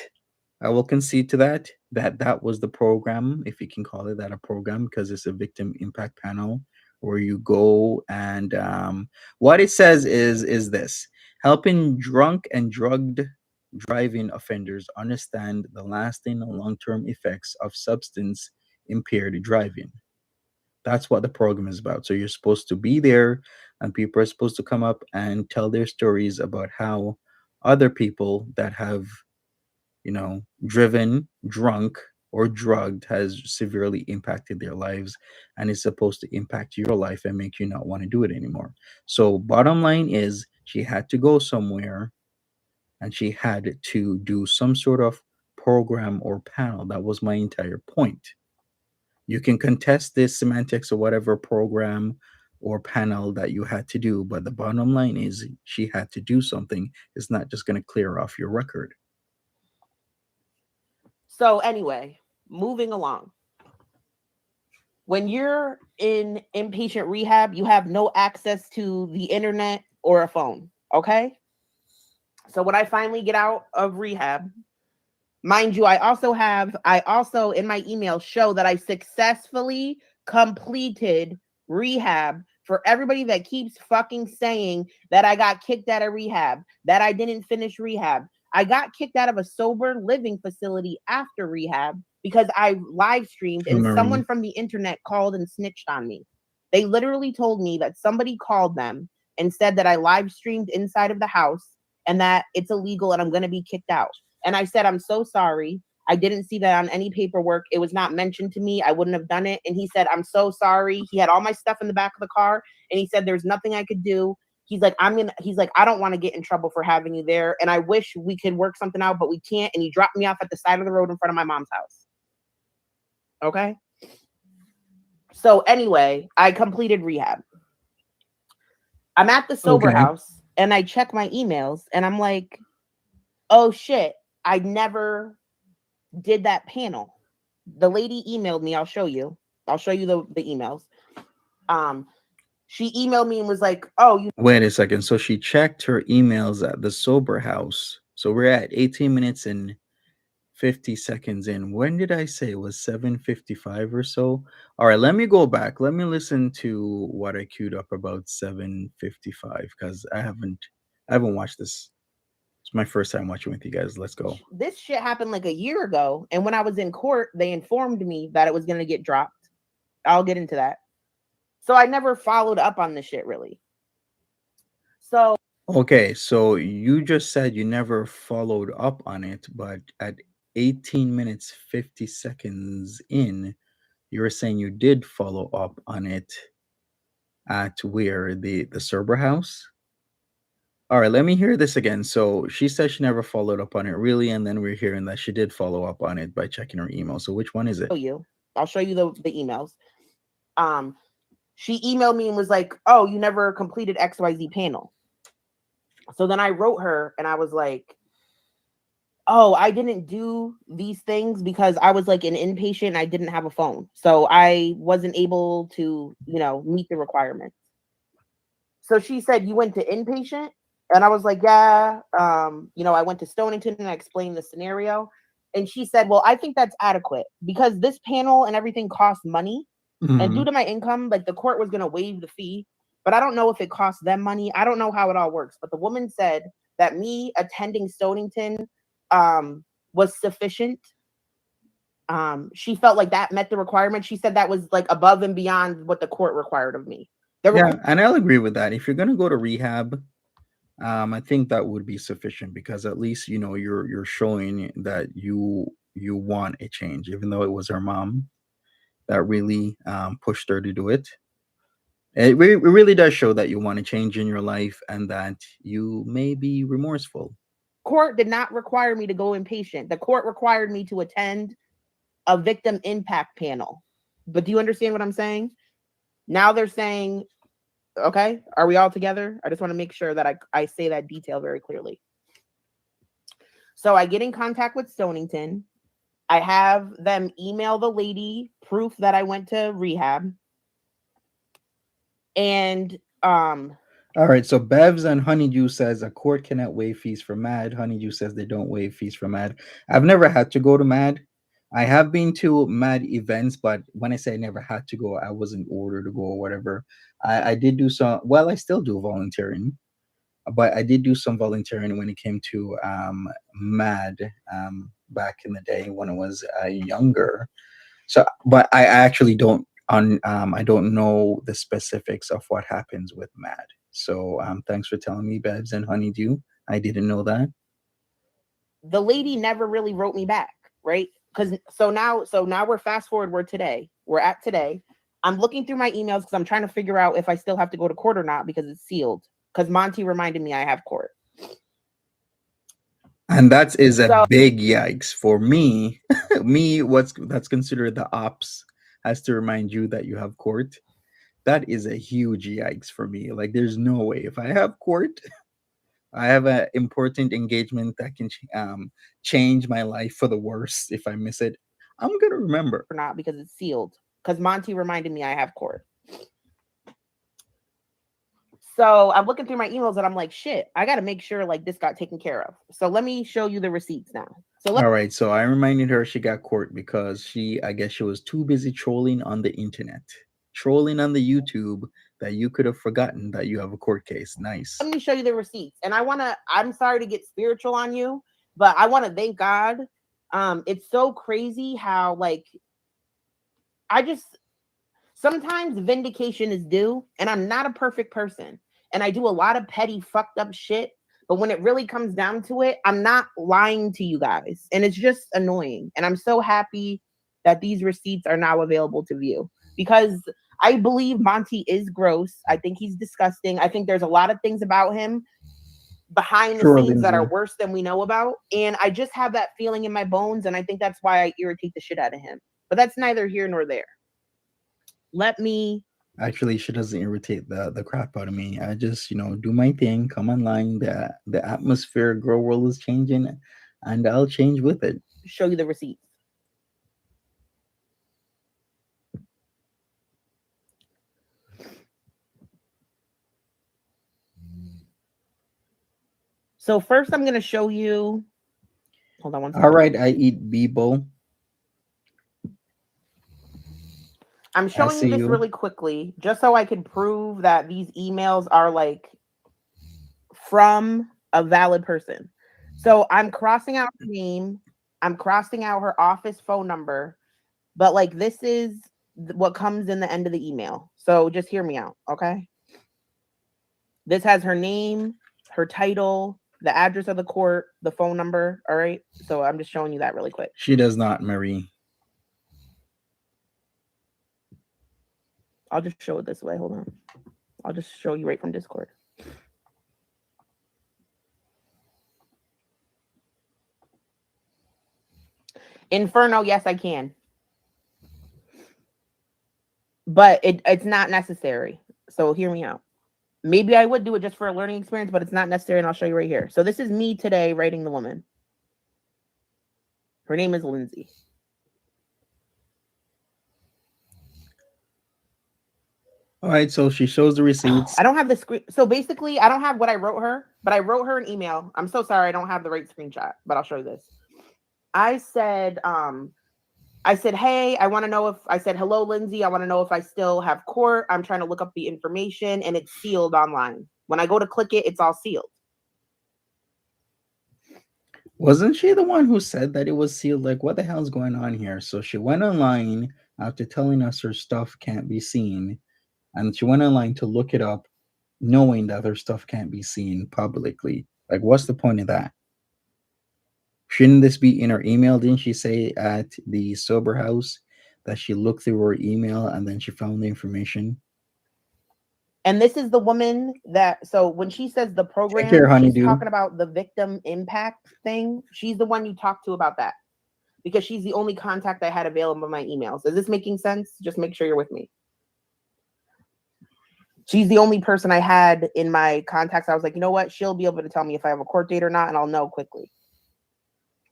I will concede to that. That was the program, if you can call it that, a program, because it's a victim impact panel where you go and what it says is this: helping drunk and drugged driving offenders understand the lasting and long-term effects of substance impaired driving. That's what the program is about. So you're supposed to be there, and people are supposed to come up and tell their stories about how other people that have, driven drunk or drugged has severely impacted their lives, and is supposed to impact your life and make you not want to do it anymore. So bottom line is, she had to go somewhere and she had to do some sort of program or panel. That was my entire point. You can contest this semantics or whatever program or panel that you had to do, but the bottom line is she had to do something. It's not just going to clear off your record. So anyway, moving along. When you're in inpatient rehab, you have no access to the internet or a phone, okay? So when I finally get out of rehab, mind you, I also in my email show that I successfully completed rehab. For everybody that keeps fucking saying that I got kicked out of rehab, that I didn't finish rehab, I got kicked out of a sober living facility after rehab because I live streamed and someone from the internet called and snitched on me. They literally told me that somebody called them and said that I live streamed inside of the house and that it's illegal and I'm going to be kicked out. And I said, I'm so sorry. I didn't see that on any paperwork. It was not mentioned to me. I wouldn't have done it. And he said, I'm so sorry. He had all my stuff in the back of the car. And he said, there's nothing I could do. He's like, I don't want to get in trouble for having you there. And I wish we could work something out, but we can't. And he dropped me off at the side of the road in front of my mom's house. Okay. So anyway, I completed rehab. I'm at the sober house and I check my emails and I'm like, oh shit, I never did that panel. The lady emailed me. I'll show you the emails. She emailed me and was like, oh, wait a second. So she checked her emails at the sober house. So we're at 18 minutes and 50 seconds in. When did I say it was 7:55 or so? All right, let me go back. Let me listen to what I queued up about 7:55 because I haven't watched this. It's my first time watching with you guys. Let's go. This shit happened like a year ago, and when I was in court, they informed me that it was going to get dropped. I'll get into that. So I never followed up on this shit really. So Okay, so you just said you never followed up on it, but at 18 minutes 50 seconds in, you were saying you did follow up on it at where the Cerber house? All right, let me hear this again. So she said she never followed up on it really, and then we're hearing that she did follow up on it by checking her email. So which one is it? I'll show you the emails. She emailed me and was like, "Oh, you never completed XYZ panel." So then I wrote her and I was like, "Oh, I didn't do these things because I was like an inpatient and I didn't have a phone. So I wasn't able to, meet the requirements." So she said, "You went to inpatient?" And I was like, "Yeah, I went to Stonington and I explained the scenario." And she said, "Well, I think that's adequate because this panel and everything costs money. And due to my income, like the court was going to waive the fee, but I don't know if it costs them money. I don't know how it all works." But the woman said that me attending Stonington was sufficient. She felt like that met the requirement. She said that was like above and beyond what the court required of me. Yeah, and I'll agree with that. If you're gonna go to rehab, I think that would be sufficient because at least you're showing that you want a change, even though it was her mom that really pushed her to do it. It really does show that you want to change in your life and that you may be remorseful. Court did not require me to go inpatient. The court required me to attend a victim impact panel. But do you understand what I'm saying? Now they're saying, okay, are we all together? I just want to make sure that I say that detail very clearly. So I get in contact with Stonington. I have them email the lady proof that I went to rehab. And all right, so Bevs and Honeydew says a court cannot waive fees for MAD. Honeydew says they don't waive fees for MAD. I've never had to go to MAD. I have been to MAD events, but when I say I never had to go, I wasn't ordered to go or whatever. I did do some, well, I still do volunteering, but I did do some volunteering when it came to MAD back in the day when I was younger. So, but I actually don't I don't know the specifics of what happens with MAD. So thanks for telling me, Bebs and Honeydew. I didn't know that. The lady never really wrote me back, right? Because so now we're fast forward. We're at today. I'm looking through my emails because I'm trying to figure out if I still have to go to court or not because it's sealed. Because Monty reminded me I have court. And that is a big yikes for me. That's considered the ops has to remind you that you have court. That is a huge yikes for me. Like, there's no way if I have court, I have an important engagement that can change my life for the worse. If I miss it, I'm gonna remember. Or not because it's sealed. Because Monty reminded me I have court. So I'm looking through my emails and I'm like, shit, I got to make sure like this got taken care of. So let me show you the receipts now. All right. So I reminded her she got court because I guess she was too busy trolling on the internet, trolling on the YouTube that you could have forgotten that you have a court case. Nice. Let me show you the receipts. And I'm sorry to get spiritual on you, but I want to thank God. It's so crazy how like, sometimes vindication is due, and I'm not a perfect person. And I do a lot of petty, fucked up shit. But when it really comes down to it, I'm not lying to you guys. And it's just annoying. And I'm so happy that these receipts are now available to view because I believe Monty is gross. I think he's disgusting. I think there's a lot of things about him behind the scenes that are worse than we know about. And I just have that feeling in my bones. And I think that's why I irritate the shit out of him. But that's neither here nor there. Actually, she doesn't irritate the crap out of me. I just do my thing, come online. The atmosphere girl world is changing and I'll change with it. Show you the receipts. So first I'm going to show you. Hold on one second. All right, I eat Bebo. I'm showing you this really quickly just so I can prove that these emails are like from a valid person. So I'm crossing out her name. I'm crossing out her office phone number. But like this is what comes in the end of the email. So just hear me out, okay? This has her name, her title, the address of the court, the phone number, all right? So I'm just showing you that really quick. She does not, Marie. I'll just show it this way. Hold on. I'll just show you right from Discord. Inferno, yes, I can. But it's not necessary. So hear me out. Maybe I would do it just for a learning experience, but it's not necessary, and I'll show you right here. So this is me today writing the woman. Her name is Lindsay. All right, so she shows the receipts. I don't have the screen. So basically, I don't have what I wrote her, but I wrote her an email. I'm so sorry I don't have the right screenshot, but I'll show you this. I said, hey, I want to know if I said, hello, Lindsay. I want to know if I still have court. I'm trying to look up the information and it's sealed online. When I go to click it, it's all sealed. Wasn't she the one who said that it was sealed? Like, what the hell's going on here? So she went online after telling us her stuff can't be seen. And she went online to look it up, knowing that her stuff can't be seen publicly. Like, what's the point of that? Shouldn't this be in her email? Didn't she say at the sober house that she looked through her email and then she found the information? And this is the woman that, so when she says the program, she's talking about the victim impact thing. She's the one you talked to about that because she's the only contact I had available in my emails. Is this making sense? Just make sure you're with me. She's the only person I had in my contacts. I was like, you know what? She'll be able to tell me if I have a court date or not, and I'll know quickly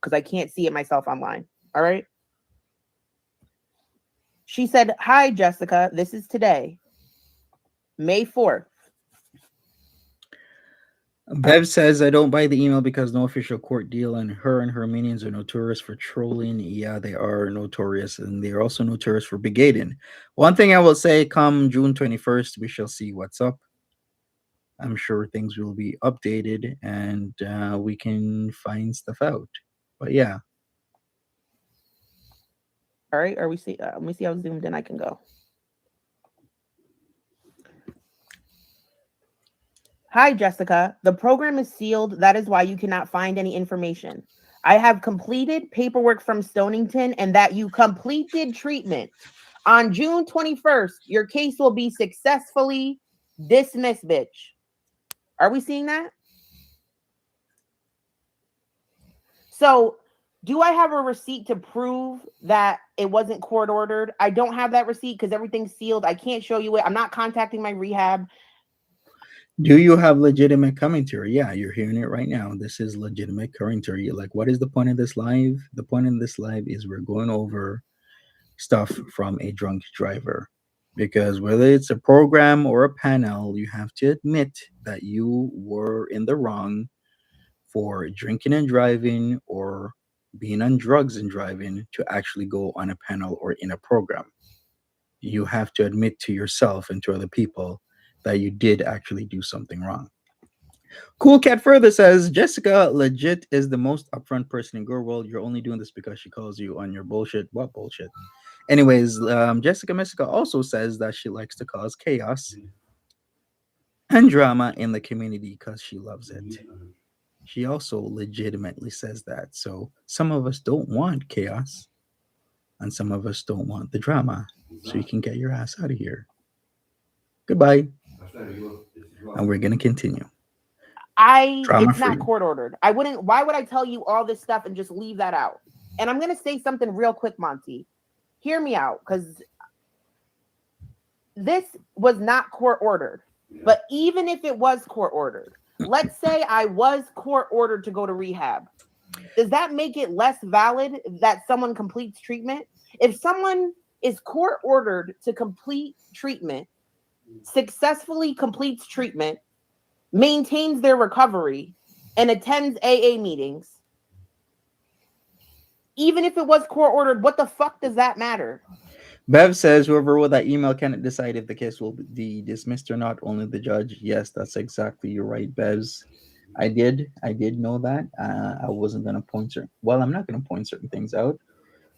because I can't see it myself online. All right. She said, hi, Jessica. This is today, May 4th. Bev says, I don't buy the email because no official court deal, and her minions are notorious for trolling. Yeah, they are notorious, and they are also notorious for brigading. One thing I will say, come June 21st, we shall see what's up. I'm sure things will be updated, and we can find stuff out. But yeah. All right, are we see? Let me see how zoomed in I can go. Hi, Jessica. The program is sealed. That is why you cannot find any information. I have completed paperwork from Stonington and that you completed treatment. On June 21st, your case will be successfully dismissed, bitch. Are we seeing that? So, do I have a receipt to prove that it wasn't court ordered? I don't have that receipt because everything's sealed. I can't show you it. I'm not contacting my rehab. Do you have legitimate commentary? Yeah, you're hearing it right now. This is legitimate commentary. Like, what is the point of this live? The point of this live is we're going over stuff from a drunk driver. Because whether it's a program or a panel, you have to admit that you were in the wrong for drinking and driving or being on drugs and driving to actually go on a panel or in a program. You have to admit to yourself and to other people that you did actually do something wrong. Cool Cat further says, Jessica legit is the most upfront person in girl world. You're only doing this because she calls you on your bullshit. What bullshit? Anyways, Jessica Mystical also says that she likes to cause chaos and drama in the community because she loves it. She also legitimately says that. So some of us don't want chaos and some of us don't want the drama. So you can get your ass out of here. Goodbye. And we're going to continue. It's not court ordered. Why would I tell you all this stuff and just leave that out? And I'm going to say something real quick, Monty. Hear me out, because this was not court ordered. But even if it was court ordered, let's say I was court ordered to go to rehab. Does that make it less valid that someone completes treatment? If someone is court ordered to complete treatment, successfully completes treatment, maintains their recovery, and attends AA meetings, even if it was court ordered, what the fuck does that matter? Bev says whoever wrote that email cannot decide if the case will be dismissed or not. Only the judge. Yes, that's exactly you're right, Bevs. I did know that. I wasn't gonna point certain. Well, I'm not gonna point certain things out.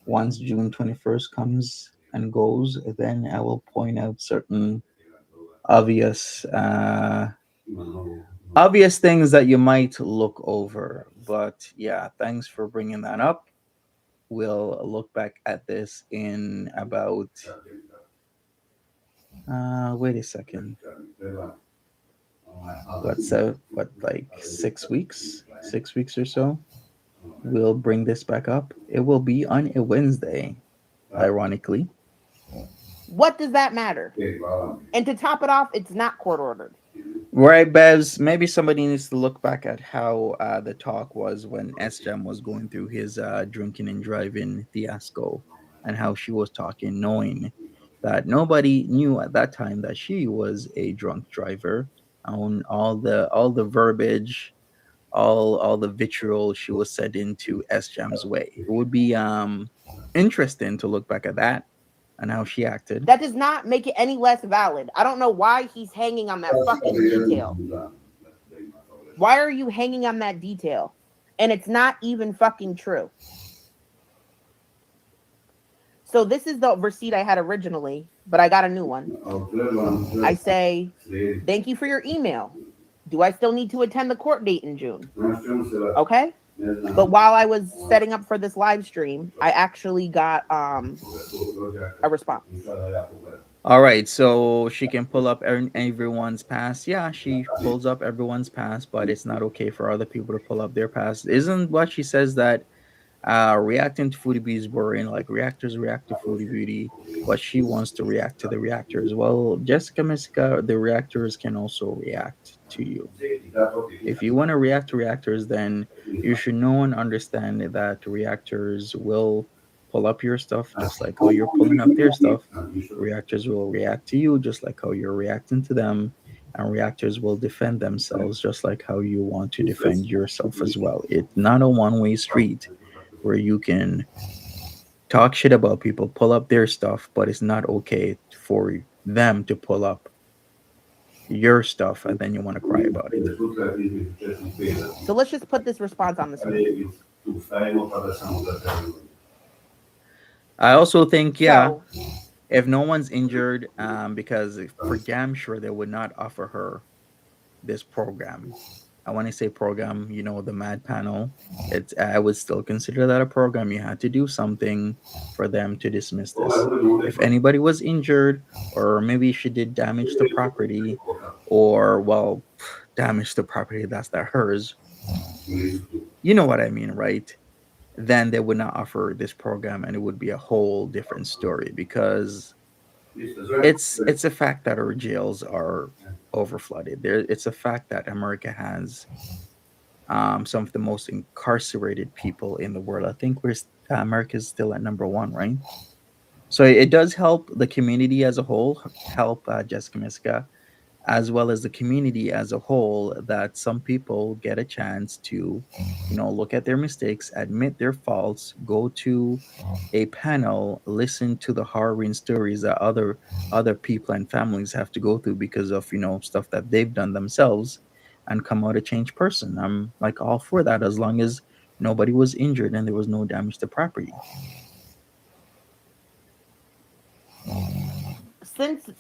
Once June 21st comes and goes, then I will point out certain obvious obvious things that you might look over. But yeah, thanks for bringing that up. We'll look back at this in about wait a second. What, like 6 weeks? 6 weeks or so? We'll bring this back up. It will be on a Wednesday, ironically. What does that matter? And to top it off, it's not court ordered. Right, Bevs. Maybe somebody needs to look back at how the talk was when SJM was going through his drinking and driving fiasco, and how she was talking, knowing that nobody knew at that time that she was a drunk driver. On all the verbiage, all the vitriol she was said into SJM's way. It would be interesting to look back at that and how she acted. That does not make it any less valid. I don't know why he's hanging on that fucking detail. Why are you hanging on that detail? And it's not even fucking true. So this is the receipt I had originally, but I got a new one. I say, thank you for your email. Do I still need to attend the court date in June? Okay. But while I was setting up for this live stream, I actually got a response. All right, so she can pull up everyone's past. Yeah, she pulls up everyone's past, but it's not okay for other people to pull up their past. Isn't what she says that reacting to Foodie Beauty is boring? Like reactors react to Foodie Beauty, but she wants to react to the reactors. Well, Jessica Miska, the reactors can also react to you. If you want to react to reactors, then you should know and understand that reactors will pull up your stuff just like how you're pulling up their stuff. Reactors will react to you just like how you're reacting to them. And reactors will defend themselves just like how you want to defend yourself as well. It's not a one-way street where you can talk shit about people, pull up their stuff, but it's not okay for them to pull up your stuff and then you want to cry about it. So let's just put this response on the screen. I also think, yeah, So, if no one's injured, because for damn sure they would not offer her this program. I want to say program, the Mad Panel. I would still consider that a program. You had to do something for them to dismiss this. If anybody was injured, or maybe she did damage to property, or well, damage to property that's not hers. You know what I mean, right? Then they would not offer this program, and it would be a whole different story because it's a fact that our jails are overflooded. It's a fact that America has some of the most incarcerated people in the world. I think America's still at number one, right? So it does help the community as a whole, help Jessica Miska, as well as the community as a whole, that some people get a chance to, look at their mistakes, admit their faults, go to a panel, listen to the harrowing stories that other people and families have to go through because of stuff that they've done themselves, and come out a changed person. I'm like all for that as long as nobody was injured and there was no damage to property. since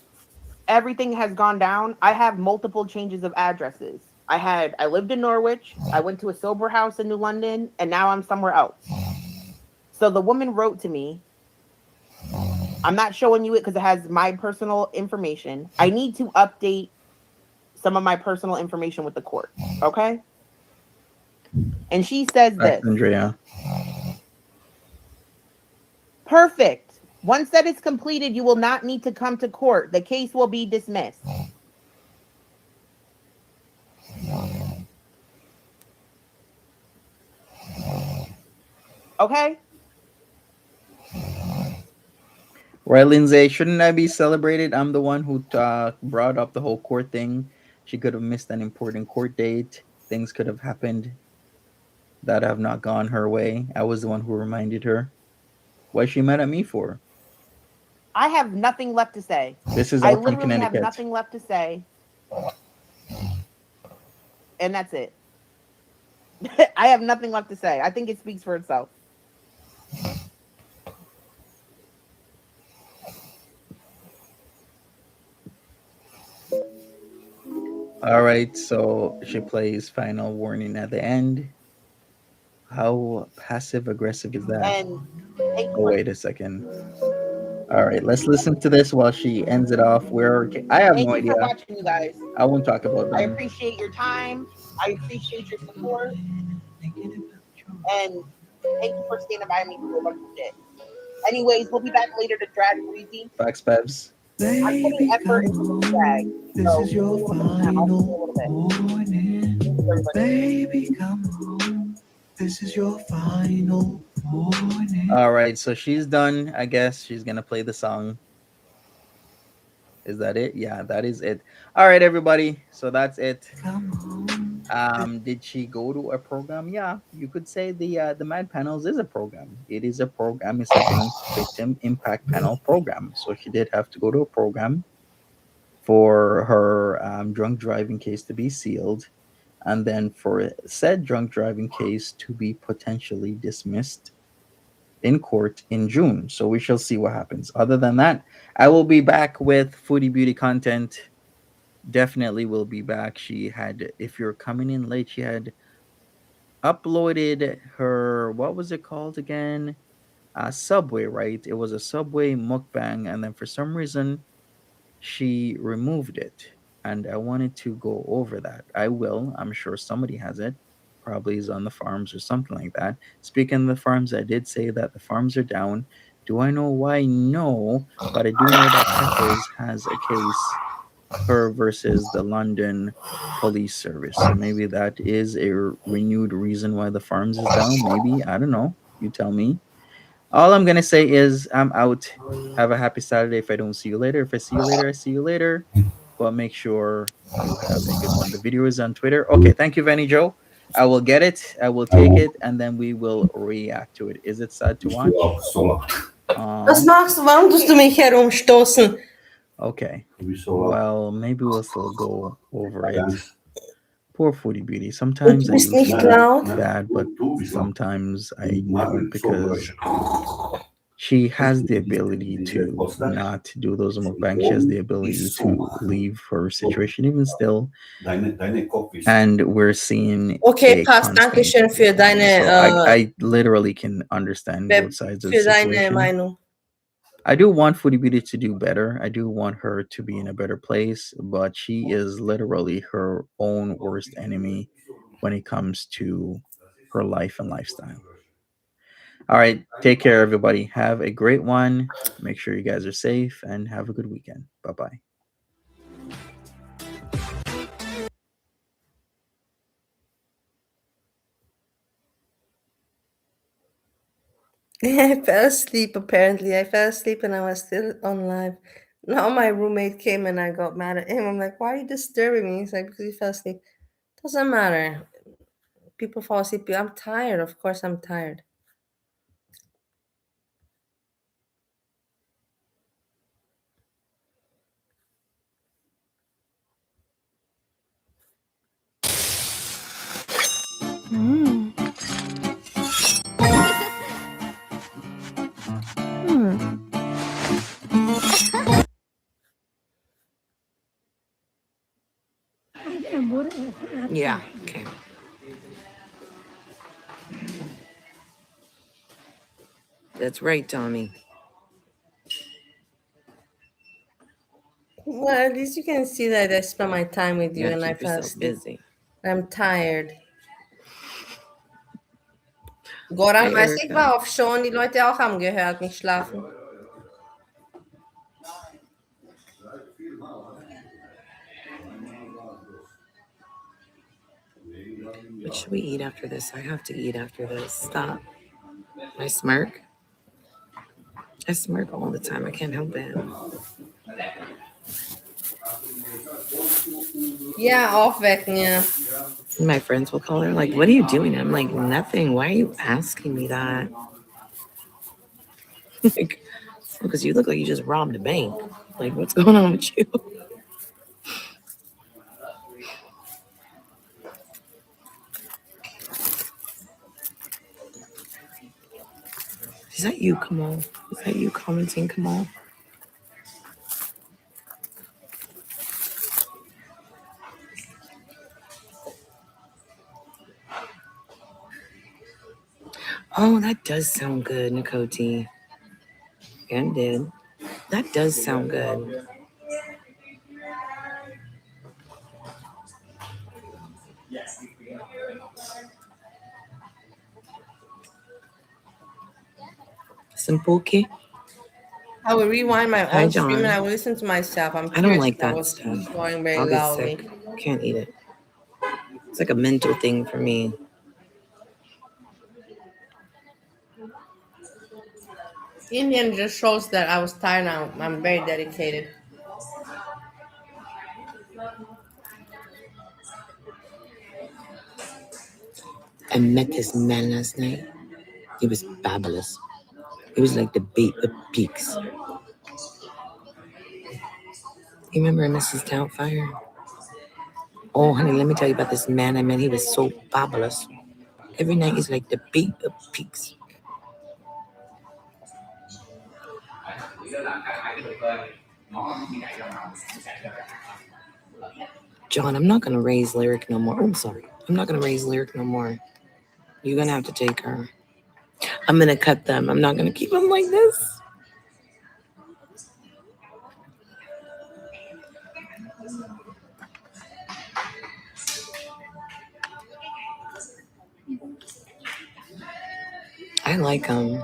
everything has gone down, I have multiple changes of addresses. I lived in Norwich, I went to a sober house in New London, and now I'm somewhere else. So the woman wrote to me. I'm not showing you it because it has my personal information. I need to update some of my personal information with the court. Okay? And she says this. Andrea. Perfect. Once that is completed, you will not need to come to court. The case will be dismissed. Okay? Right, Lindsay, shouldn't I be celebrated? I'm the one who brought up the whole court thing. She could have missed an important court date. things could have happened that have not gone her way. I was the one who reminded her. Why she mad at me for? I have nothing left to say. This is I out from literally have Connecticut. nothing left to say. And that's it. I have nothing left to say. I think it speaks for itself. All right, so she plays final warning at the end. How passive aggressive is that? And thank you Oh, for wait a second. All right, let's listen to this while she ends it off. Where I have no idea. watching, you guys. I won't talk about I them. appreciate your time. I appreciate your support. And thank you for standing by me through a bunch of shit. Anyways, we'll be back later to drag Breezy. Facts, Pebs. I'm putting effort into the drag. This is your final warning. warning. Baby, come home. This is your final warning. All right, so she's done. I guess she's gonna play the song. Is that it? Yeah, that is it. All right, everybody. So that's it. Come home. Did she go to a program? Yeah, you could say the Mad Panels is a program. It is a program. It's a victim impact panel program. So she did have to go to a program for her drunk driving case to be sealed, and then for said drunk driving case to be potentially dismissed in court in June. So we shall see what happens. Other than that, I will be back with Foodie Beauty content. Definitely will be back. She had, if you're coming in late, she had uploaded her, what was it called again? Subway, right? It was a Subway mukbang, and then for some reason she removed it. And I wanted to go over that. I will. I'm sure somebody has it. Probably is on the farms or something like that. Speaking of the farms, I did say that the farms are down. Do I know why? No, but I do know that Peppers has a case, her versus the London police service. So maybe that is a renewed reason why the farms is down. Maybe. I don't know. You tell me. All I'm gonna say is I'm out. Have a happy Saturday. If I don't see you later, if I see you later, I see you later. But make sure you have a good one. The video is on Twitter. Okay, thank you, Vanny Joe. I will get it. I will take it, and then we will react to it. Is it sad to watch? Was machst du? Warum tust du mich herumstoßen? Okay. Well, maybe we'll still go over it. Poor Foodie Beauty. Sometimes I do feel bad, but sometimes I don't, because she has the ability to not do those mukbangs. She has the ability to leave her situation even still. And we're seeing Okay, a passt. constant Dankeschön für decline. deine, So I literally can understand both sides of the für deine situation. Meinung. I do want Foodie Beauty to do better. I do want her to be in a better place, but she is literally her own worst enemy when it comes to her life and lifestyle. All right. Take care, everybody. Have a great one. Make sure you guys are safe and have a good weekend. Bye bye. I fell asleep, apparently. I fell asleep and I was still on live. Now my roommate came and I got mad at him. I'm like, why are you disturbing me? He's like, because you fell asleep. Doesn't matter. People fall asleep. I'm tired. Of course I'm tired. Yeah, okay. That's right, Tommy. Well, at least you can see that I spent my time with you You and gotta I keep fell yourself asleep. busy. I'm tired. Goran, Hey, weißt du, ich Erica. war auf Show und die Leute auch haben gehört, nicht schlafen. What should we eat after this? I have to eat after this. Stop. I smirk. I smirk all the time. I can't help it. Ja, aufwecken, ja. My friends will call her, like, what are you doing? I'm like, nothing. Why are you asking me that? Like, because you look like you just robbed a bank. Like, what's going on with you? Is that you, Kamal? Is that you commenting, Kamal? Oh, that does sound good, Nikoti. And did. That does sound good. Some pookie. I will rewind my Hi, own stream and John. I will listen to myself. I'm I don't curious like if I that was stuff. snoring very I'll get loudly. sick. Can't eat it. It's like a mental thing for me. Indian just shows that I was tired now. I'm very dedicated. I met this man last night. He was fabulous. He was like the bait of peaks. You remember Mrs. Doubtfire? Oh, honey, let me tell you about this man I met. He was so fabulous. Every night he's like the bait of peaks. John, I'm not gonna raise Lyric no more. Oh, I'm sorry. I'm not gonna raise Lyric no more. You're gonna have to take her. I'm gonna cut them. I'm not gonna keep them like this. I like them.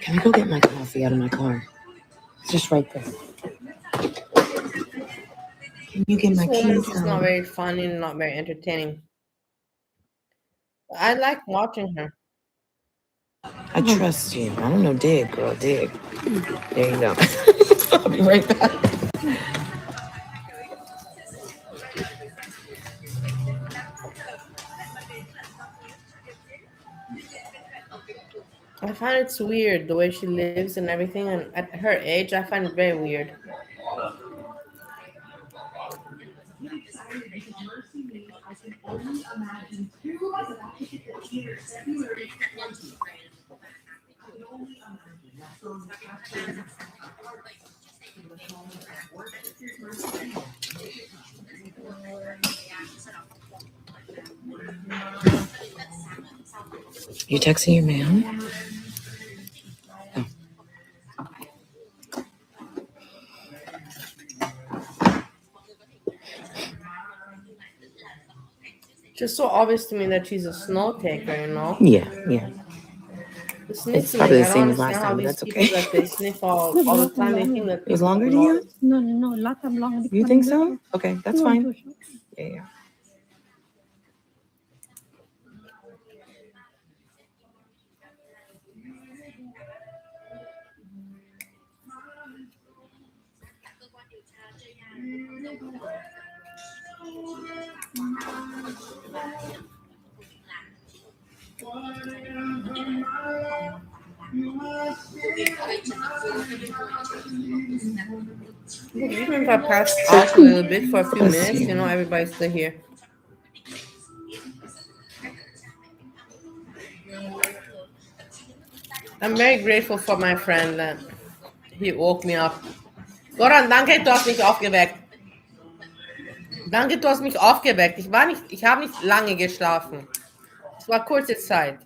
Can I go get my coffee out of my car? It's just right there. Can you get my This woman keys is not out? very funny and not very entertaining. I like watching her. I trust you. I don't know, dig, girl, dig. There you go. I'll be right back. I find it's weird the way she lives and everything, and at her age, I find it very weird. You texting your man? Oh. Just so obvious to me that she's a snow taker, you know? Yeah. The It's sniffling, probably the I don't same as last understand how time, but these that's people okay. that they sniff all the time, they think that It was people longer don't than you? notice. No, last time longer. You think so? Okay, that's fine. Yeah. Even if I pass out a little bit for a few Bless minutes, you. you know, everybody's still here. I'm very grateful for my friend that he woke me up. Goran, danke, du hast mich aufgeweckt. Danke, du hast mich aufgeweckt. Ich habe nicht lange geschlafen. Es war kurze Zeit.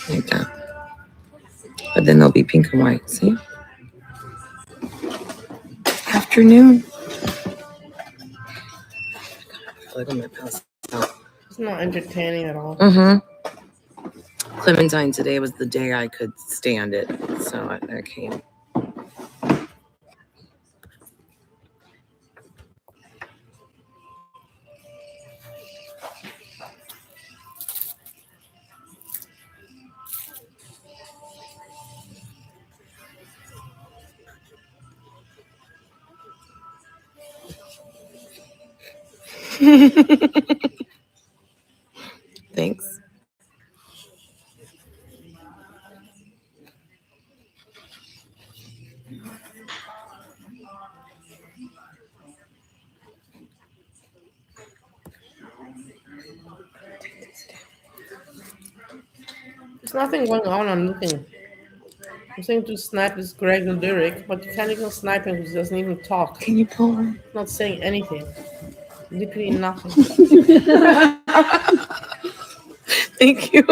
Like that. then they'll be pink and white. See? Afternoon. I feel like I'm gonna pass out. It's not entertaining at all. Clementine, today was the day I could stand it, so I came. Thanks. There's nothing going on. I'm looking. I'm saying to snipe this Greg and Derek, but you can't even snipe him because he doesn't even talk. Can you pull her? Not saying anything. Literally nothing. Thank you.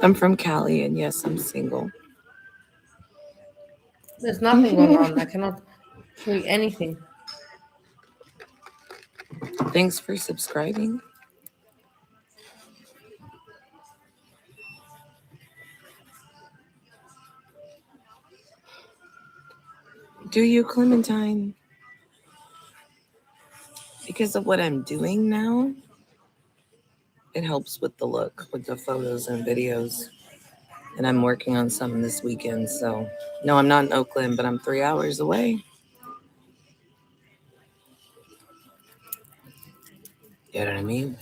I'm from Cali, and yes, I'm single. There's nothing going on. I cannot show you anything. Thanks for subscribing. Do you, Clementine? Because of what I'm doing now, it helps with the look, with the photos and videos. And I'm working on something this weekend, so no, I'm not in Oakland, but I'm 3 hours away. You know what I mean?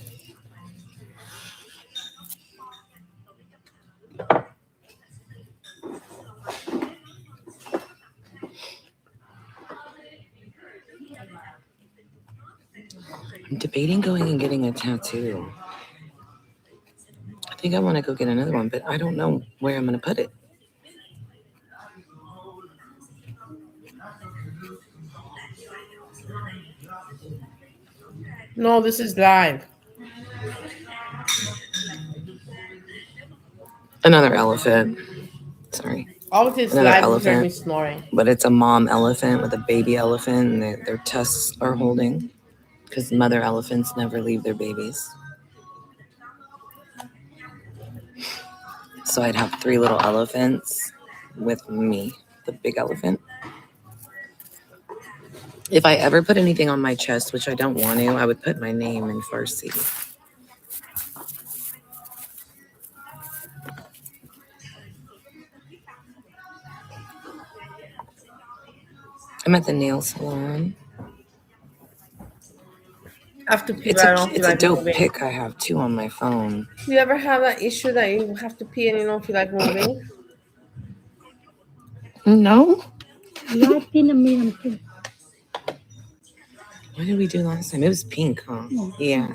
I'm debating going and getting a tattoo. I think I want to go get another one, but I don't know where I'm going to put it. No, this is live. Another elephant. Sorry. Obviously, it's Another live. You heard elephant. me snoring. But it's a mom elephant with a baby elephant, and their tusks are holding because mother elephants never leave their babies. So I'd have 3 little elephants with me, the big elephant. If I ever put anything on my chest, which I don't want to, I would put my name in Farsi. I'm at the nail salon. I have to pee. It's I don't feel a like dope moving. pic I have too on my phone. Do you ever have that issue that you have to pee and you don't feel like moving? No. What What did we do last time? It was pink, huh? Yeah.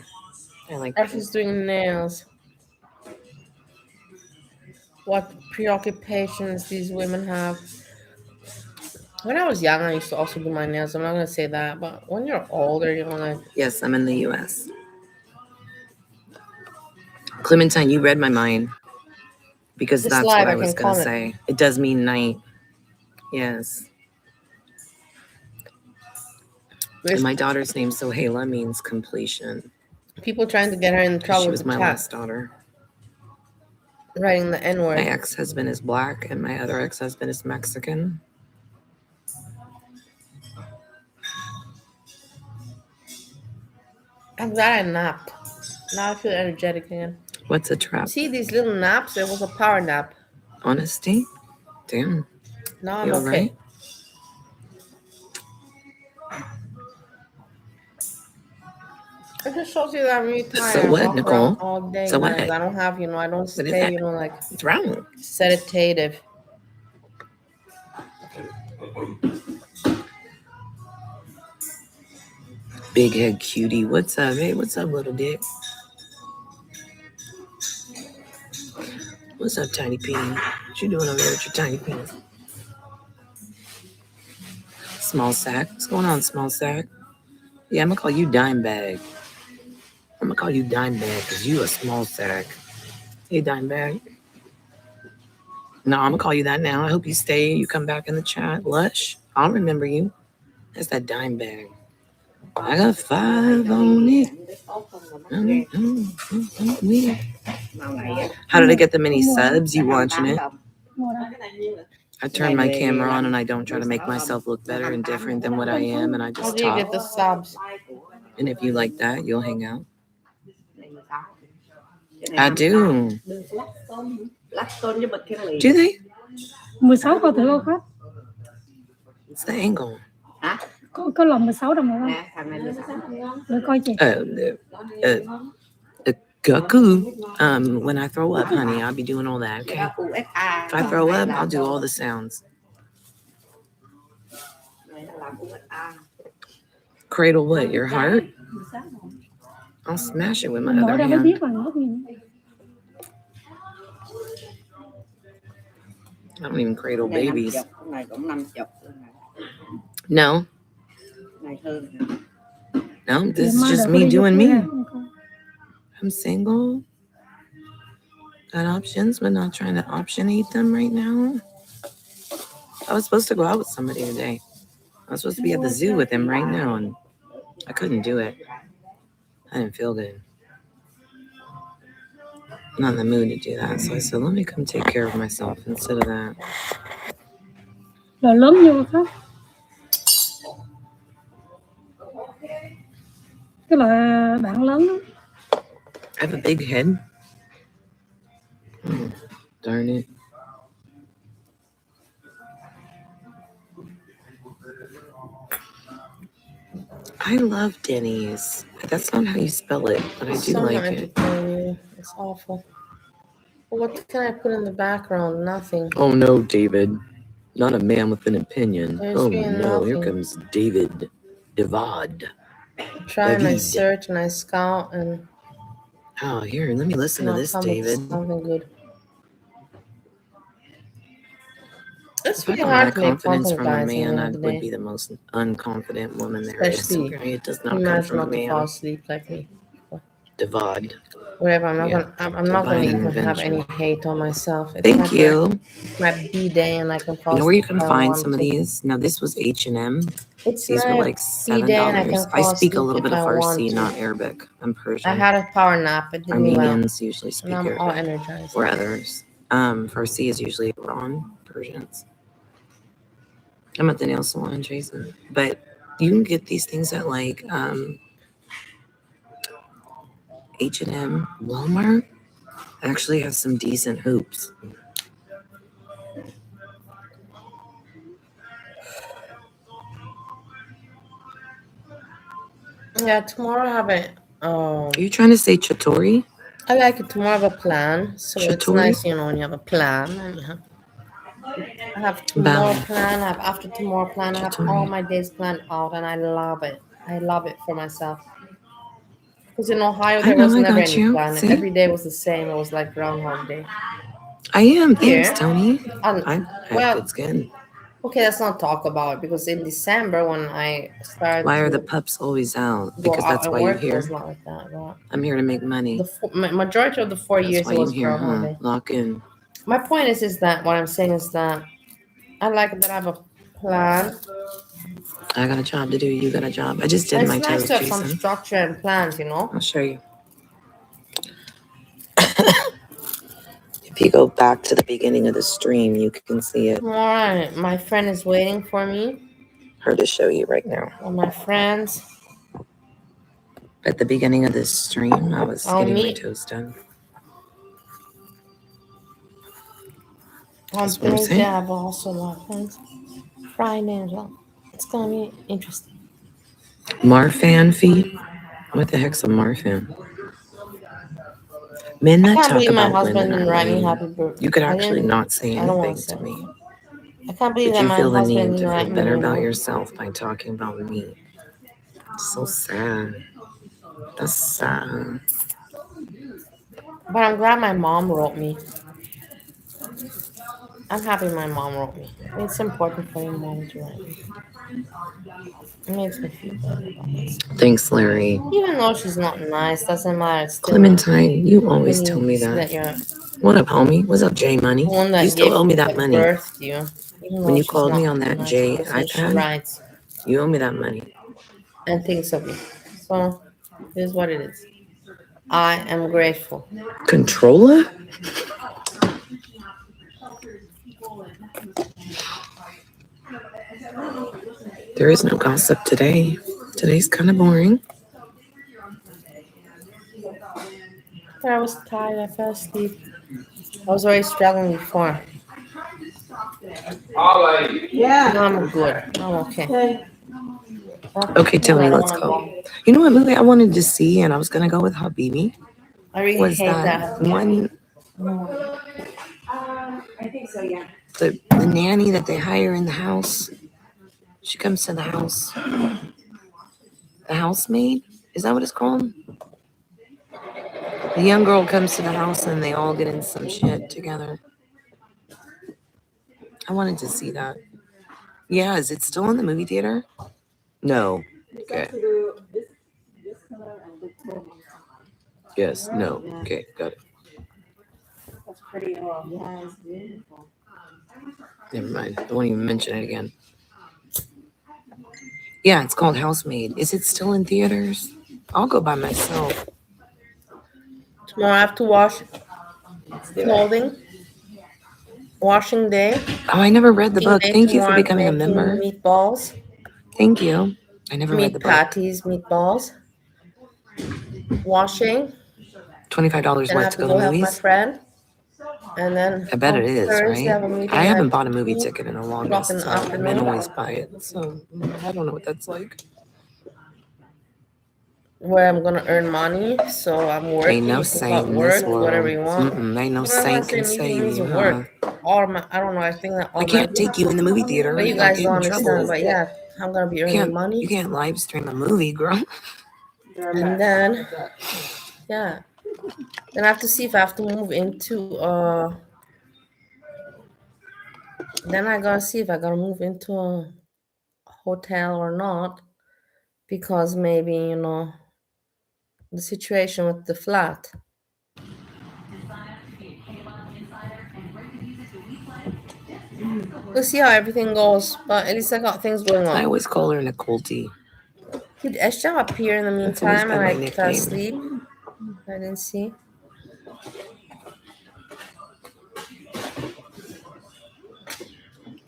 I like Or she's doing nails. What preoccupations these women have. When I was young, I used to also do my nails. I'm not gonna say that, but when you're older, you know, like Yes, I'm in the US. Clementine, you read my mind. Because this that's live, what I I was can going call to it. say. It does mean night. Yes. And my daughter's name, Sohaila, means completion. People trying to get her in trouble She with was the my chat, last daughter. writing the My N-word. ex-husband is black, and my other ex-husband is Mexican. I'm glad I napped. Now I feel energetic again. What's a trap? See these little naps? It was a power nap. Honesty? Damn. Now I'm You okay. right? It just shows you that I'm really tired. So what, I walk Nicole? around all day. So guys. what? I don't have, I don't What is stay, that? like What's wrong? sedative. Big head cutie. What's up? Hey, what's up, little dick? What's up, tiny penis? What you doing over there with your tiny penis? Small sack. What's going on, small sack? Yeah, I'm gonna call you dime bag. I'm gonna call you dime bag because you a small sack. Hey, Dimebag. No, I'm gonna call you that now. I hope you stay. You come back in the chat. Lush. I'll remember you. That's that Dimebag. I got 5 on it. How did I get the many subs? You watching it? I turn my camera on and I don't try to make myself look better and different than what I am, and I How just do you talk. get the subs? And if you like that, you'll hang out. I do. Do they? 16 coi thử cô khách. What's the angle? Có lòng 16 đồng không? Để coi chị. Cuckoo. When I throw up, honey, I'll be doing all that, okay? If I throw up, I'll do all the sounds. Cradle what? Your heart? I'll smash it with my other hand. I don't even cradle babies. No. No, this is just me doing me. I'm single. Got options, but not trying to optionate them right now. I was supposed to go out with somebody today. I was supposed to be at the zoo with him right now, and I couldn't do it. I didn't feel good. I'm not in the mood to do that, so I said, let me come take care of myself instead of that. Là lớn như khách. Cái là bạn lớn đó. I have a big head. Darn it. I love Denny's. That's not how you spell it, but I do So like hard it. to tell you. It's awful. What can I put in the background? Nothing. Oh no, David. Not a man with an opinion. There's Oh really no, here nothing. comes David. Divad. Try and I David. search and I scout and Oh, here, let me listen to I'll this, come with David. something good. It's If I really got hard that to make confidence content, from a guys, in the man, end I of the would day. be the most unconfident woman there is. Especially, Okay, it does not come manage from a not to fall man. asleep like me. Divad. Whatever. I'm not Yeah. gonna. I'm not gonna Divine even have any intervention. hate on myself. It's Thank you. my bday, and I can fall You know where you asleep can if I find want some of to. these? Now, this was H&M. It's These were my like bday, and I can $7. I fall speak a asleep little if bit of I want Farsi, to. not Arabic. I'm I Persian. had a power nap. It did me well, Armenians usually speak and I'm all Arabic, energized. or others. Farsi is usually Iran, Persians. I'm at the nail salon, Jason. But you can get these things at like H&M, Walmart. Actually has some decent hoops. Yeah, tomorrow I have a. Are you trying to say Chatori? I like it. Tomorrow I have a plan, so it's Chatori? nice, when you have a plan and you have. I have tomorrow plan. I have after tomorrow plan. I have all my days planned out, and I love it. I love it for myself. Because in Ohio there was never any plan. See? Every day was the same. It was like Groundhog Day. I am. Thanks, Here, Tony. and I have good skin. okay, let's not talk about it because in December when I started. Why are the pups always out? Go Because out that's and why you're work, it here. was not like that. But I'm here to make money. the majority of the 4 That's years why it you're was here, Groundhog huh? Day. Lock in. My point is that what I'm saying is that I like that I have a plan. I got a job to do. You got a job. I just did And my it's nice toes, to have Jason. some structure and plans, I'll show you. If you go back to the beginning of the stream, you can see it. All right, my friend is waiting for me. Her to show you right now. All my friends. At the beginning of this stream, I was getting my toes done. On Thursday, I have also a lot of plans. Friday as well. It's gonna be interesting. Marfan feet? What the heck's a Marfan? Men that talk about women are lame. You could actually not say anything to me. I can't believe But that you my feel the husband need didn't to write feel me. better about yourself by talking about me. It's so sad. That's sad. But I'm glad my mom wrote me. I'm happy my mom wrote me. It's important for your mom to write me. It makes me feel better about myself. Thanks, Larry. Even though she's not nice, doesn't matter. It's still Clementine, you always when tell you me see that that. you're What up, homie? What's up, J Money? the one You that still gave owe me that that money. birthed you. Even When though you she's called me not on a that nice J person, she iPad, writes you owe me that money. and thinks of you. So here's what it is. I am grateful. Controller? There is no gossip today. Today's kind of boring. But I was tired. I fell asleep. I was already struggling before. Yeah. Now I'm good. I'm okay. Okay, Well, Tony, I don't let's want to go. go. You know what movie I wanted to see, and I was gonna go with Habibi. I really Was hate that I that have to get one? The nanny that they hire in the house. She comes to the house. The housemaid? Is that what it's called? The young girl comes to the house and they all get in some shit together. I wanted to see that. Yeah, is it still in the movie theater? No. Okay. Yes, no. Okay, got it. That's pretty yeah, it's beautiful. Never mind. I won't even mention it again. Yeah, it's called Housemaid. Is it still in theaters? I'll go by myself. tomorrow. I have to wash clothing. Washing day. Oh, I never read the Cooking book. day Thank you for tomorrow. I'm becoming a member. making meatballs, Thank you. I never read the meat book. patties, meatballs. Washing. $25 Then I what have to to go to go help my movies? friend. And then I bet it on is, Thursday, I right? have a I meeting haven't at bought a movie 2 ticket in the o'clock in longest, the so men afternoon, always buy it. So I don't know what that's like. where I'm gonna earn money. So I'm Ain't working. no You can call saint it in this work, whatever world. you want. Ain't no But I want saint to say can meeting save means you, huh? work. I don't know. I think that I can't automatically. take you in the movie theater. But you I'll guys get don't in understand. trouble. But yeah, I'm gonna be earning money. You can't live stream a movie, girl. And then yeah, then I have to see if I have to move into then I gotta see if I gotta move into a hotel or not, because maybe the situation with the flat. We'll see how everything goes, but at least I got things going I on. always call her Nicole T. Did Esha appear in the That's always meantime been and my I fell nickname. asleep? I didn't see.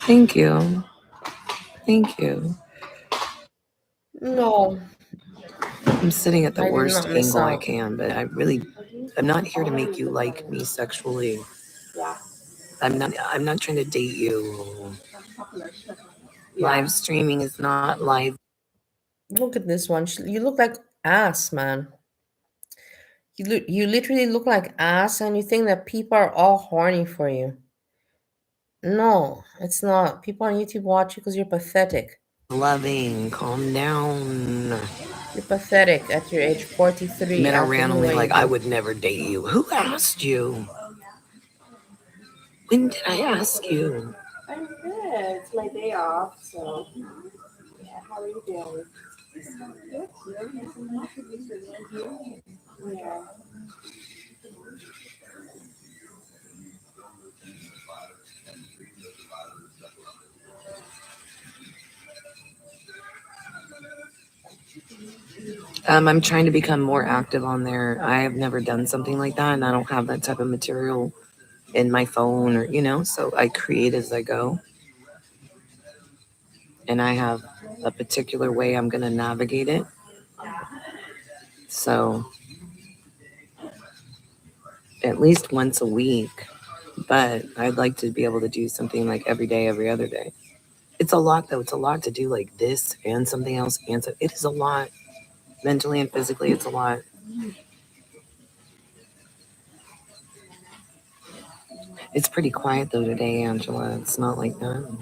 Thank you. Thank you. No, I'm sitting at the I did worst not miss angle I out. can, but I'm not here to make you like me sexually. I'm not trying to date you. Live streaming is not live. Look at this one. You look like ass, man. You literally look like ass, and you think that people are all horny for you. No, it's not. People on YouTube watch you because you're pathetic. Loving, calm down. You're pathetic at your age 43, Men are acting the randomly way you like, I do. would never date you. Who asked you? When did I ask you? I'm good. It's my day off, so yeah, how are you doing? Yeah. I'm trying to become more active on there. I have never done something like that, and I don't have that type of material in my phone so I create as I go. And I have a particular way I'm going to navigate it. So at least once a week, but I'd like to be able to do something like every day, every other day. It's a lot though. It's a lot to do like this and something else. And so it is a lot mentally and physically. It's a lot. It's pretty quiet though today, Angela. It's not like that.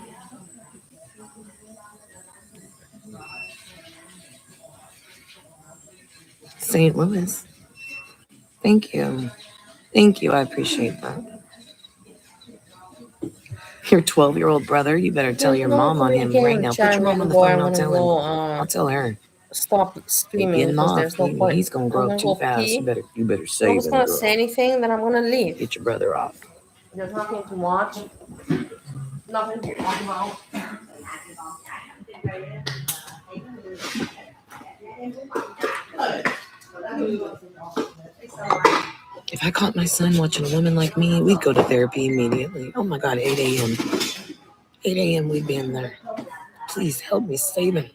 St. Louis. Thank you. Thank you. I appreciate that. Your 12-year-old brother, you better tell your mom on him right now. Put your mom on the phone, I'll tell him. I'll tell her. Stop screaming Get him because off. there's no point. He's gonna grow up too fast. You better save him. Nobody's gonna say anything, then I'm gonna leave. Get your brother off. There's nothing to watch. Nothing to talk about. If I caught my son watching a woman like me, we'd go to therapy immediately. Oh my God, 8 a.m. 8 a.m. we'd be in there. Please help me save him.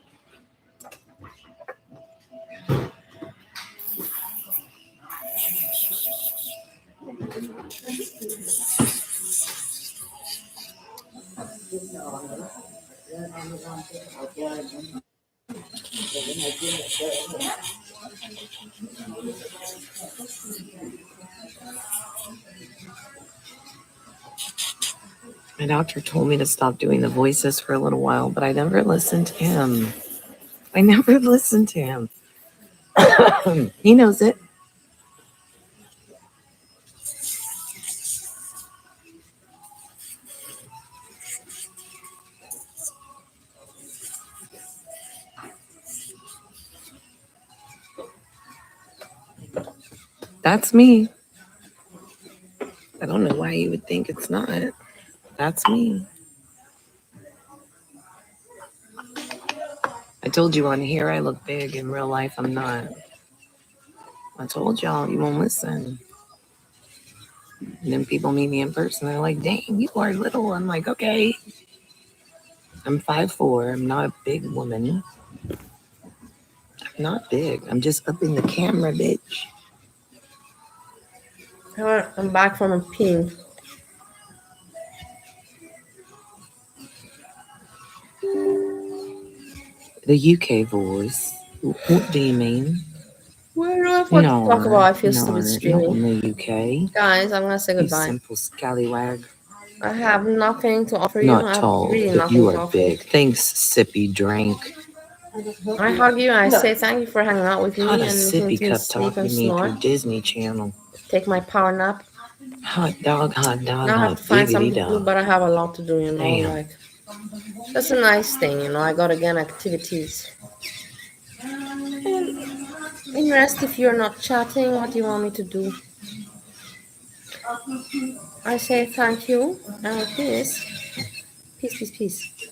My doctor told me to stop doing the voices for a little while, but I never listened to him. He knows it. That's me. I don't know why you would think it's not. That's me. I told you on here I look big. In real life, I'm not. I told y'all, you won't listen. And then people meet me in person. They're like, dang, you are little. I'm like, okay. I'm 5'4". I'm not a big woman. I'm not big. I'm just up in the camera, bitch. I'm back from a peeing. The UK voice. What do you mean? Well, I don't know what to talk about. I feel stupid Not streaming. in the UK. Guys, I'm gonna say You goodbye. simple scallywag. I have nothing to offer you. Not tall, really but you are to big. Thanks, sippy drink. I hug you. I say thank you for hanging out with me Hot and listening sippy to me cup sleep talking and to me snore. through Disney Channel. Take my power nap. Hot dog, Now I have to find something to do, but I have a lot to do, you know. Damn. Like that's a nice thing, you know. I got again activities. And rest if you're not chatting. What do you want me to do? I say thank you and peace. Peace, peace, peace.